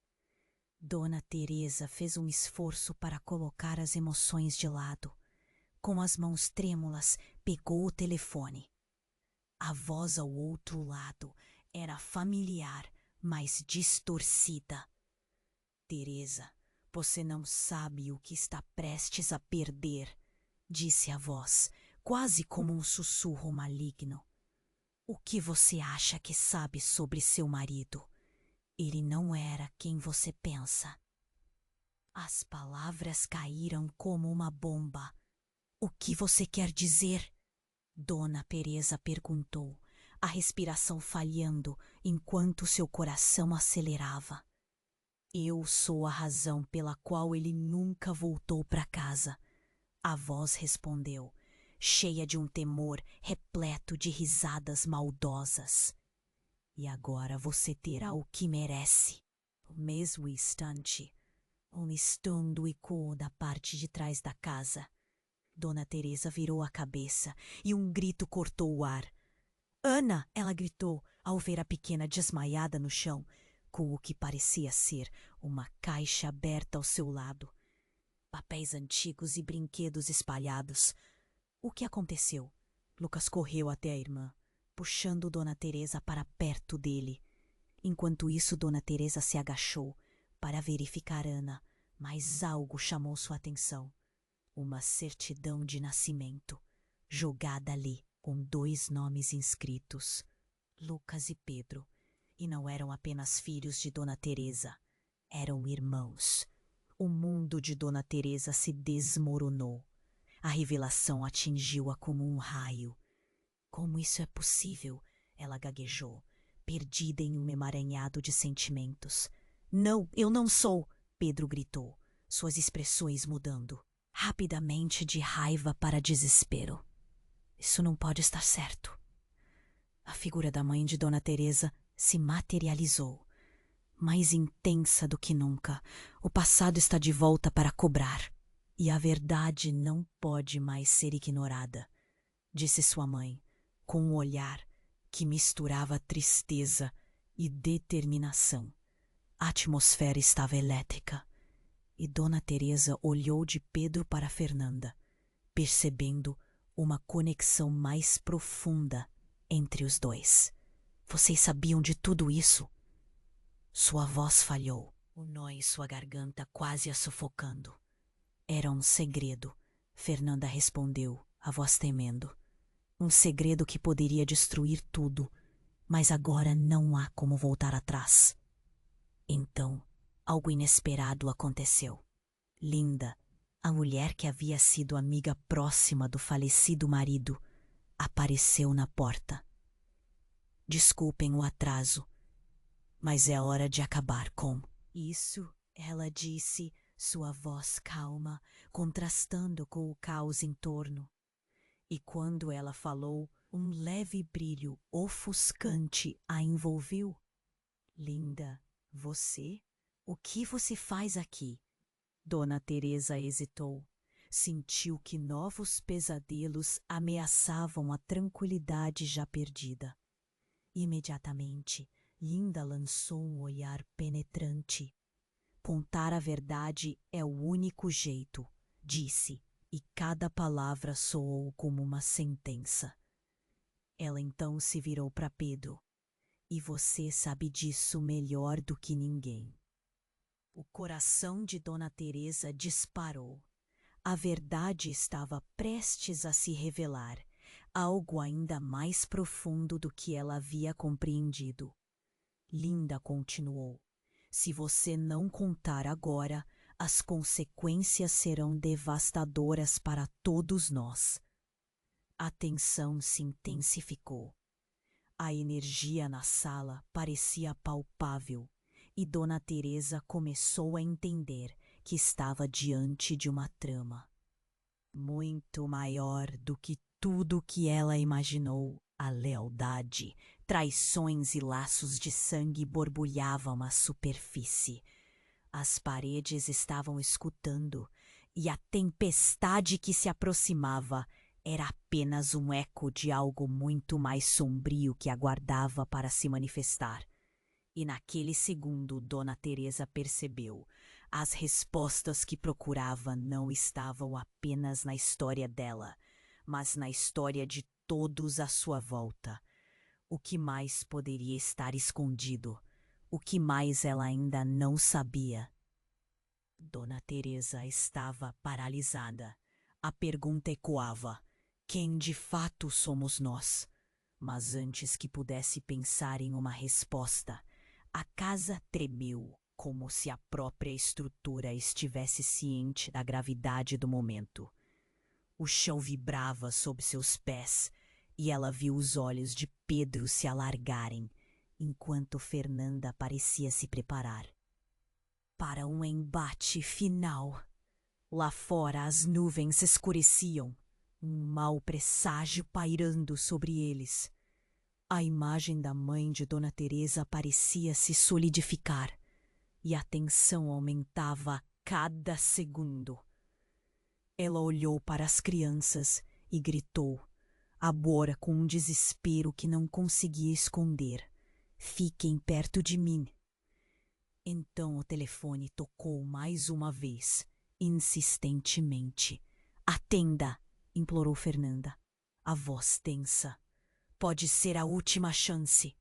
Dona Teresa fez um esforço para colocar as emoções de lado. Com as mãos trêmulas, pegou o telefone. A voz ao outro lado era familiar, mas distorcida. Teresa, você não sabe o que está prestes a perder, disse a voz, quase como um sussurro maligno. O que você acha que sabe sobre seu marido? Ele não era quem você pensa. As palavras caíram como uma bomba. O que você quer dizer? Dona Teresa perguntou, a respiração falhando enquanto seu coração acelerava. Eu sou a razão pela qual ele nunca voltou para casa. A voz respondeu, cheia de um temor repleto de risadas maldosas. E agora você terá o que merece. No mesmo instante, um estrondo ecoou da parte de trás da casa. Dona Teresa virou a cabeça e um grito cortou o ar. Ana! Ela gritou ao ver a pequena desmaiada no chão, com o que parecia ser uma caixa aberta ao seu lado. Papéis antigos e brinquedos espalhados. O que aconteceu? Lucas correu até a irmã, puxando Dona Teresa para perto dele. Enquanto isso, Dona Teresa se agachou para verificar Ana, mas algo chamou sua atenção. Uma certidão de nascimento, jogada ali, com 2 nomes inscritos, Lucas e Pedro. E não eram apenas filhos de Dona Teresa, eram irmãos. O mundo de Dona Teresa se desmoronou. A revelação atingiu-a como um raio. Como isso é possível? Ela gaguejou, perdida em um emaranhado de sentimentos. Não, eu não sou! Pedro gritou, suas expressões mudando, rapidamente de raiva para desespero. Isso não pode estar certo. A figura da mãe de Dona Teresa se materializou, mais intensa do que nunca. O passado está de volta para cobrar. E a verdade não pode mais ser ignorada, disse sua mãe, com um olhar que misturava tristeza e determinação. A atmosfera estava elétrica, e Dona Teresa olhou de Pedro para Fernanda, percebendo uma conexão mais profunda entre os dois. Vocês sabiam de tudo isso? Sua voz falhou, o nó em sua garganta quase a sufocando. Era um segredo, Fernanda respondeu, a voz temendo. Um segredo que poderia destruir tudo, mas agora não há como voltar atrás. Então, algo inesperado aconteceu. Linda, a mulher que havia sido amiga próxima do falecido marido, apareceu na porta. Desculpem o atraso, mas é hora de acabar com isso, ela disse, sua voz calma, contrastando com o caos em torno. E quando ela falou, um leve brilho ofuscante a envolveu. Linda, você? O que você faz aqui? Dona Teresa hesitou. Sentiu que novos pesadelos ameaçavam a tranquilidade já perdida. Imediatamente, Linda lançou um olhar penetrante. Contar a verdade é o único jeito, disse, e cada palavra soou como uma sentença. Ela então se virou para Pedro. E você sabe disso melhor do que ninguém. O coração de Dona Teresa disparou. A verdade estava prestes a se revelar. algo ainda mais profundo do que ela havia compreendido. Linda continuou: se você não contar agora, as consequências serão devastadoras para todos nós. A tensão se intensificou. A energia na sala parecia palpável e Dona Teresa começou a entender que estava diante de uma trama muito maior do que tudo que ela imaginou. A lealdade, traições e laços de sangue borbulhavam à superfície. As paredes estavam escutando, e a tempestade que se aproximava era apenas um eco de algo muito mais sombrio que aguardava para se manifestar. E naquele segundo Dona Teresa percebeu: as respostas que procurava não estavam apenas na história dela, mas na história de todos à sua volta. O que mais poderia estar escondido? O que mais ela ainda não sabia? Dona Teresa estava paralisada. A pergunta ecoava: quem de fato somos nós? Mas antes que pudesse pensar em uma resposta, a casa tremeu, como se a própria estrutura estivesse ciente da gravidade do momento. O chão vibrava sob seus pés e ela viu os olhos de Pedro se alargarem, enquanto Fernanda parecia se preparar para um embate final. Lá fora as nuvens escureciam, um mau presságio pairando sobre eles. A imagem da mãe de Dona Teresa parecia se solidificar e a tensão aumentava a cada segundo. Ela olhou para as crianças e gritou, agora com um desespero que não conseguia esconder: fiquem perto de mim. Então o telefone tocou mais uma vez, insistentemente. Atenda, implorou Fernanda, a voz tensa. Pode ser a última chance.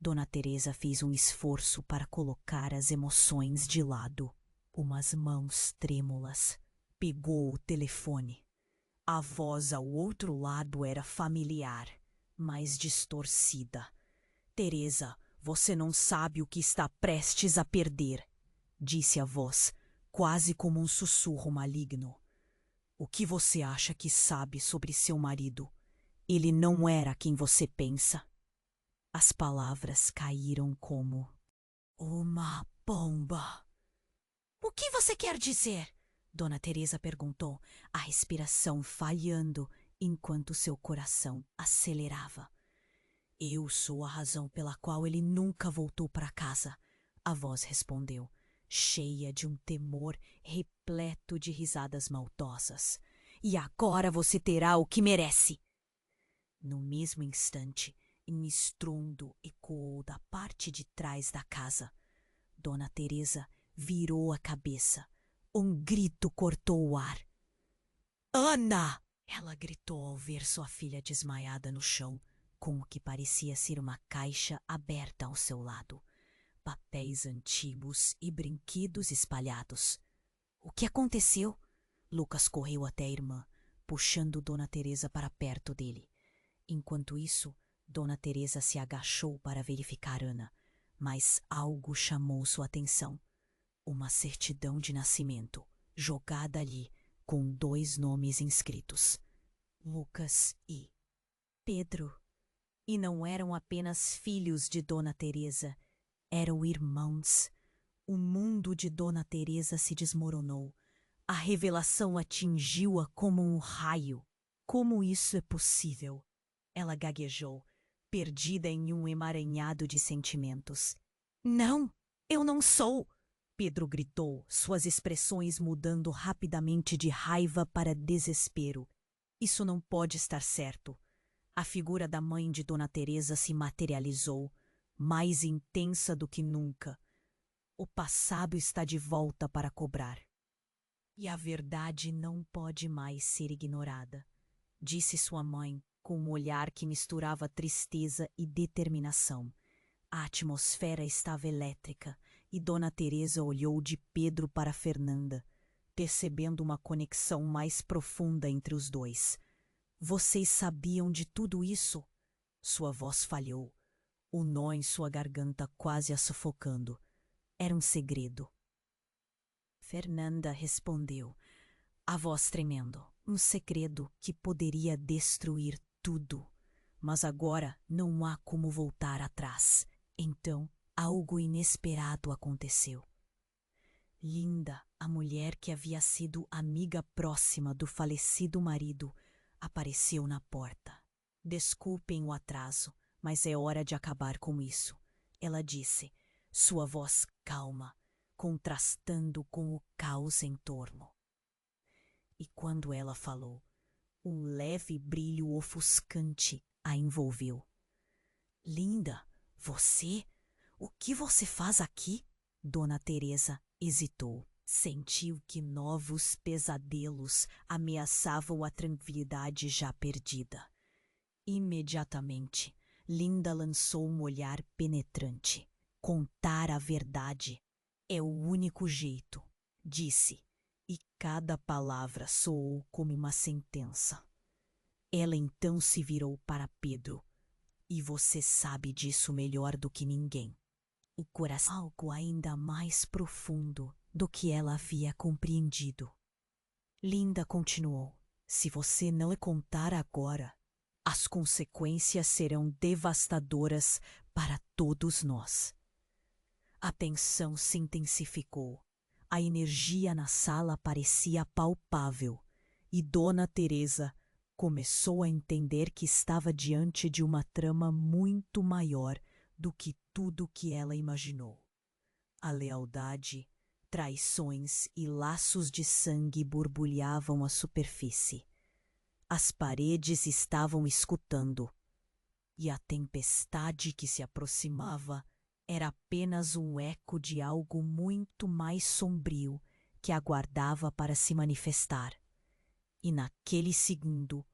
Dona Teresa fez um esforço para colocar as emoções de lado. Umas mãos trêmulas. Pegou o telefone. A voz ao outro lado era familiar, mas distorcida. Teresa, você não sabe o que está prestes a perder, disse a voz, quase como um sussurro maligno. O que você acha que sabe sobre seu marido? Ele não era quem você pensa. As palavras caíram como uma bomba. O que você quer dizer? Dona Teresa perguntou, a respiração falhando enquanto seu coração acelerava. Eu sou a razão pela qual ele nunca voltou para casa, a voz respondeu, cheia de um temor repleto de risadas maldosas. E agora você terá o que merece. No mesmo instante, um estrondo ecoou da parte de trás da casa. Dona Teresa virou a cabeça. Um grito cortou o ar. Ana! Ela gritou ao ver sua filha desmaiada no chão, com o que parecia ser uma caixa aberta ao seu lado. Papéis antigos e brinquedos espalhados. O que aconteceu? Lucas correu até a irmã, puxando Dona Teresa para perto dele. Enquanto isso, Dona Teresa se agachou para verificar Ana, mas algo chamou sua atenção. Uma certidão de nascimento, jogada ali, com 2 nomes inscritos: Lucas e Pedro. E não eram apenas filhos de Dona Teresa, eram irmãos. O mundo de Dona Teresa se desmoronou. A revelação atingiu-a como um raio. Como isso é possível? Ela gaguejou, perdida em um emaranhado de sentimentos. Não, eu não sou! Pedro gritou, suas expressões mudando rapidamente de raiva para desespero. Isso não pode estar certo. A figura da mãe de Dona Teresa se materializou, mais intensa do que nunca. O passado está de volta para cobrar. E a verdade não pode mais ser ignorada, disse sua mãe, com um olhar que misturava tristeza e determinação. A atmosfera estava elétrica e Dona Teresa olhou de Pedro para Fernanda, percebendo uma conexão mais profunda entre os dois. Vocês sabiam de tudo isso? Sua voz falhou, o nó em sua garganta quase a sufocando. Era um segredo. Fernanda respondeu, a voz tremendo. Um segredo que poderia destruir tudo. Mas agora não há como voltar atrás. Então, algo inesperado aconteceu. Linda, a mulher que havia sido amiga próxima do falecido marido, apareceu na porta. Desculpem o atraso, mas é hora de acabar com isso, ela disse, sua voz calma, contrastando com o caos em torno. E quando ela falou, um leve brilho ofuscante a envolveu. Linda, você? O que você faz aqui? Dona Teresa hesitou. Sentiu que novos pesadelos ameaçavam a tranquilidade já perdida. Imediatamente, Linda lançou um olhar penetrante. Contar a verdade é o único jeito, disse, e cada palavra soou como uma sentença. Ela então se virou para Pedro. E você sabe disso melhor do que ninguém. O coração algo ainda mais profundo do que ela havia compreendido. Linda continuou, se você não lhe contar agora, as consequências serão devastadoras para todos nós. A tensão se intensificou. A energia na sala parecia palpável e Dona Teresa começou a entender que estava diante de uma trama muito maior do que tudo que ela imaginou. A lealdade, traições e laços de sangue borbulhavam à superfície. As paredes estavam escutando, e a tempestade que se aproximava era apenas um eco de algo muito mais sombrio que aguardava para se manifestar. E naquele segundo,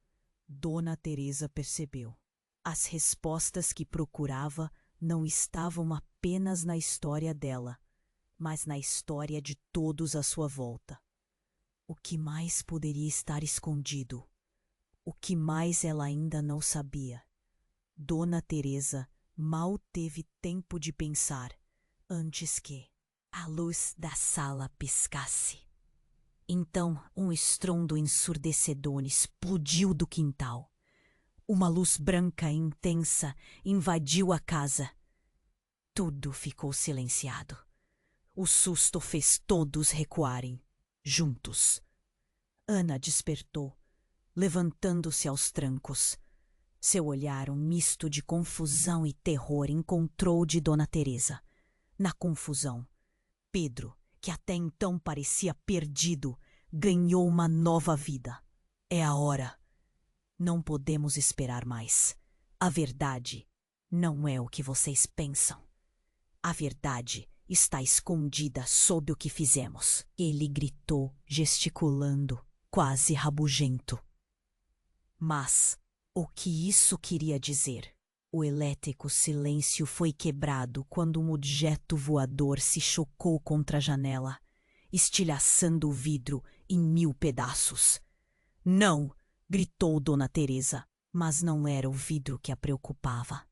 Dona Teresa percebeu. As respostas que procurava não estavam apenas na história dela, mas na história de todos à sua volta. O que mais poderia estar escondido? O que mais ela ainda não sabia? Dona Teresa mal teve tempo de pensar antes que a luz da sala piscasse. Então, um estrondo ensurdecedor explodiu do quintal. Uma luz branca e intensa invadiu a casa. Tudo ficou silenciado. O susto fez todos recuarem, juntos. Ana despertou, levantando-se aos trancos. Seu olhar, um misto de confusão e terror, encontrou de Dona Teresa. Na confusão, Pedro, que até então parecia perdido, ganhou uma nova vida. É a hora. Não podemos esperar mais. A verdade não é o que vocês pensam. A verdade está escondida sob o que fizemos. Ele gritou, gesticulando, quase rabugento. Mas o que isso queria dizer? O elétrico silêncio foi quebrado quando um objeto voador se chocou contra a janela, estilhaçando o vidro em 1000 pedaços. Não! Gritou Dona Teresa, mas não era o vidro que a preocupava.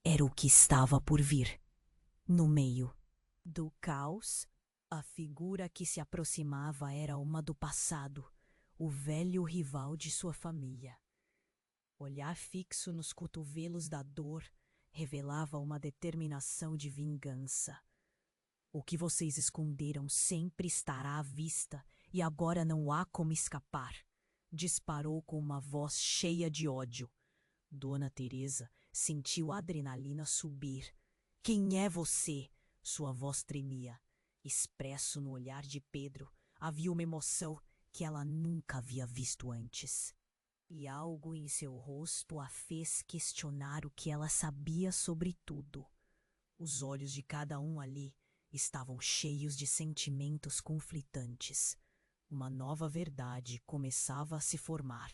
Era o que estava por vir. No meio do caos, a figura que se aproximava era uma do passado, o velho rival de sua família. Olhar fixo nos cotovelos da dor revelava uma determinação de vingança. O que vocês esconderam sempre estará à vista e agora não há como escapar. Disparou com uma voz cheia de ódio. Dona Teresa sentiu a adrenalina subir. Quem é você? Sua voz tremia. Expresso no olhar de Pedro, havia uma emoção que ela nunca havia visto antes. E algo em seu rosto a fez questionar o que ela sabia sobre tudo. Os olhos de cada um ali estavam cheios de sentimentos conflitantes. Uma nova verdade começava a se formar.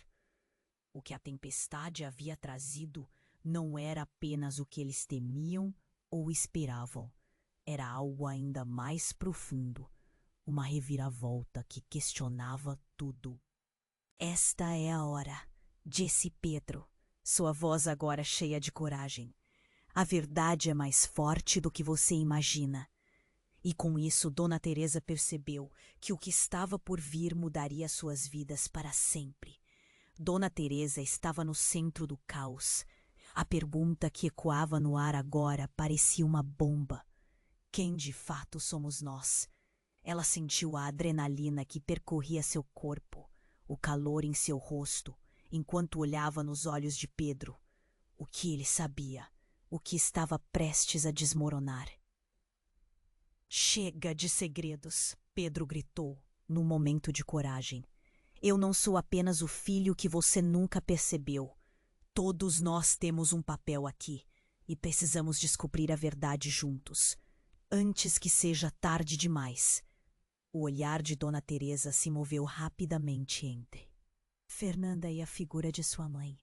O que a tempestade havia trazido não era apenas o que eles temiam ou esperavam. Era algo ainda mais profundo, uma reviravolta que questionava tudo. Esta é a hora, disse Pedro, sua voz agora cheia de coragem. A verdade é mais forte do que você imagina. E com isso, Dona Teresa percebeu que o que estava por vir mudaria suas vidas para sempre. Dona Teresa estava no centro do caos. A pergunta que ecoava no ar agora parecia uma bomba. Quem de fato somos nós? Ela sentiu a adrenalina que percorria seu corpo, o calor em seu rosto, enquanto olhava nos olhos de Pedro. O que ele sabia? O que estava prestes a desmoronar? Chega de segredos, Pedro gritou, num momento de coragem. Eu não sou apenas o filho que você nunca percebeu. Todos nós temos um papel aqui e precisamos descobrir a verdade juntos, antes que seja tarde demais. O olhar de Dona Teresa se moveu rapidamente entre Fernanda e a figura de sua mãe.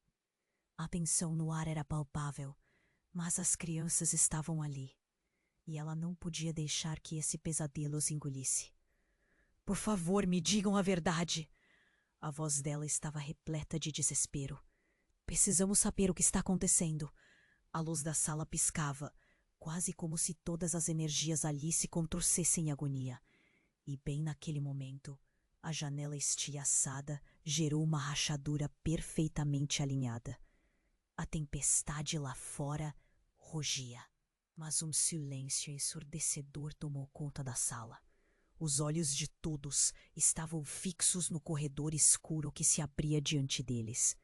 A tensão no ar era palpável, mas as crianças estavam ali, e ela não podia deixar que esse pesadelo os engolisse. Por favor, me digam a verdade! A voz dela estava repleta de desespero. Precisamos saber o que está acontecendo. A luz da sala piscava, quase como se todas as energias ali se contorcessem em agonia. E bem naquele momento, a janela estilhaçada gerou uma rachadura perfeitamente alinhada. A tempestade lá fora rugia, mas um silêncio ensurdecedor tomou conta da sala. Os olhos de todos estavam fixos no corredor escuro que se abria diante deles.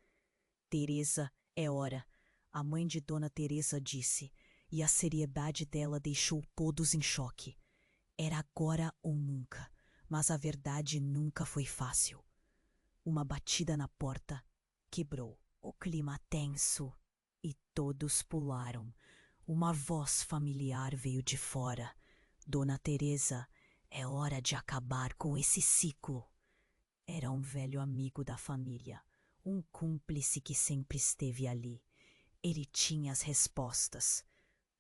Teresa, é hora, a mãe de Dona Teresa disse, e a seriedade dela deixou todos em choque. Era agora ou nunca, mas a verdade nunca foi fácil. Uma batida na porta quebrou o clima tenso e todos pularam. Uma voz familiar veio de fora. Dona Teresa, é hora de acabar com esse ciclo. Era um velho amigo da família, um cúmplice que sempre esteve ali. Ele tinha as respostas.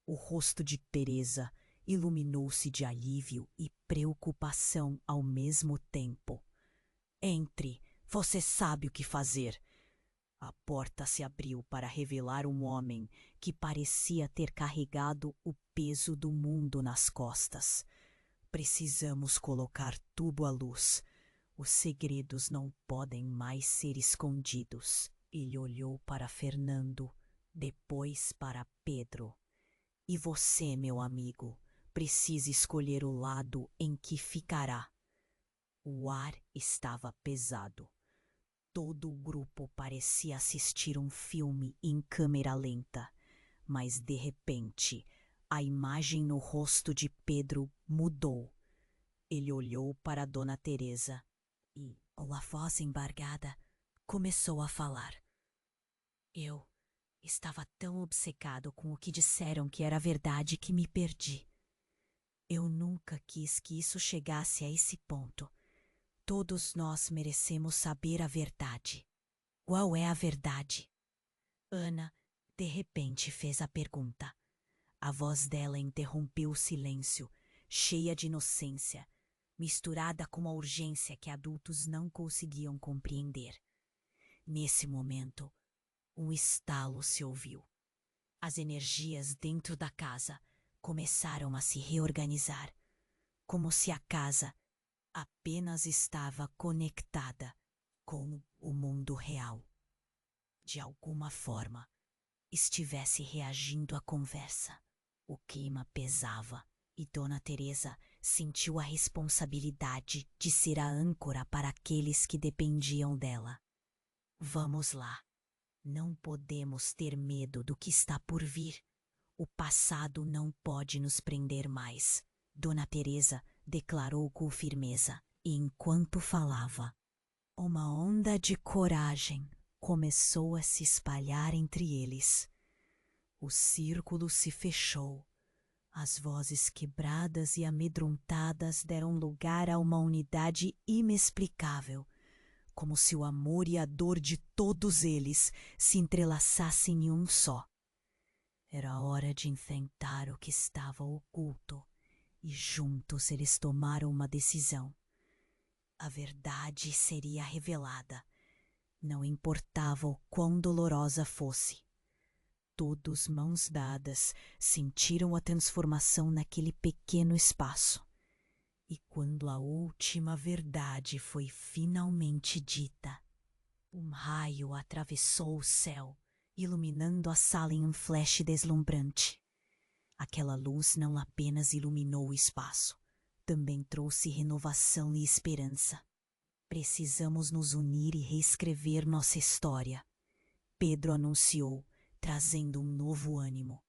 O rosto de Teresa iluminou-se de alívio e preocupação ao mesmo tempo. Entre, você sabe o que fazer. A porta se abriu para revelar um homem que parecia ter carregado o peso do mundo nas costas. Precisamos colocar tudo à luz. Os segredos não podem mais ser escondidos. Ele olhou para Fernando, depois para Pedro. E você, meu amigo, precisa escolher o lado em que ficará. O ar estava pesado. Todo o grupo parecia assistir um filme em câmera lenta, mas de repente a imagem no rosto de Pedro mudou. Ele olhou para Dona Teresa e, com a voz embargada, começou a falar. Eu estava tão obcecado com o que disseram que era verdade que me perdi. Eu nunca quis que isso chegasse a esse ponto. Todos nós merecemos saber a verdade. Qual é a verdade? Ana, de repente, fez a pergunta. A voz dela interrompeu o silêncio, cheia de inocência, misturada com a urgência que adultos não conseguiam compreender. Nesse momento, um estalo se ouviu. As energias dentro da casa começaram a se reorganizar, como se a casa apenas estava conectada com o mundo real. De alguma forma, estivesse reagindo à conversa. O clima pesava e Dona Teresa sentiu a responsabilidade de ser a âncora para aqueles que dependiam dela. Vamos lá. Não podemos ter medo do que está por vir. O passado não pode nos prender mais. Dona Teresa declarou com firmeza, e enquanto falava, uma onda de coragem começou a se espalhar entre eles. O círculo se fechou. As vozes quebradas e amedrontadas deram lugar a uma unidade inexplicável, como se o amor e a dor de todos eles se entrelaçassem em um só. Era hora de enfrentar o que estava oculto, e juntos eles tomaram uma decisão. A verdade seria revelada. Não importava o quão dolorosa fosse. Todos, mãos dadas, sentiram a transformação naquele pequeno espaço. E quando a última verdade foi finalmente dita, um raio atravessou o céu, iluminando a sala em um flash deslumbrante. Aquela luz não apenas iluminou o espaço, também trouxe renovação e esperança. Precisamos nos unir e reescrever nossa história, Pedro anunciou, trazendo um novo ânimo.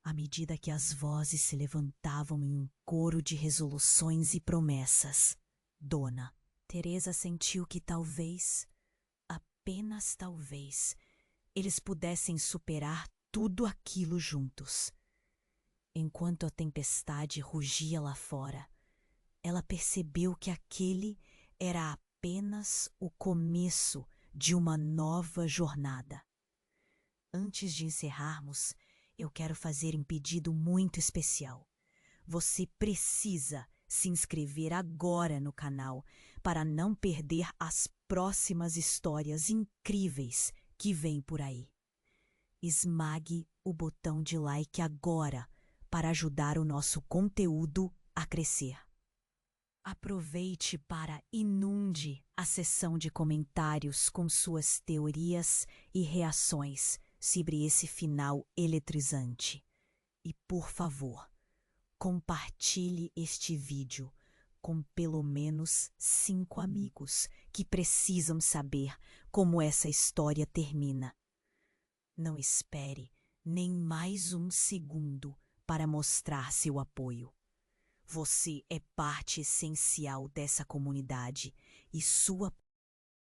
À medida que as vozes se levantavam em um coro de resoluções e promessas, Dona Teresa sentiu que talvez, apenas talvez, eles pudessem superar tudo aquilo juntos. Enquanto a tempestade rugia lá fora, ela percebeu que aquele era apenas o começo de uma nova jornada. Antes de encerrarmos, eu quero fazer um pedido muito especial. Você precisa se inscrever agora no canal para não perder as próximas histórias incríveis que vêm por aí. Esmague o botão de like agora para ajudar o nosso conteúdo a crescer. Aproveite para inunde a seção de comentários com suas teorias e reações sobre esse final eletrizante. E, por favor, compartilhe este vídeo com pelo menos 5 amigos que precisam saber como essa história termina. Não espere nem mais um segundo para mostrar seu apoio. Você é parte essencial dessa comunidade e sua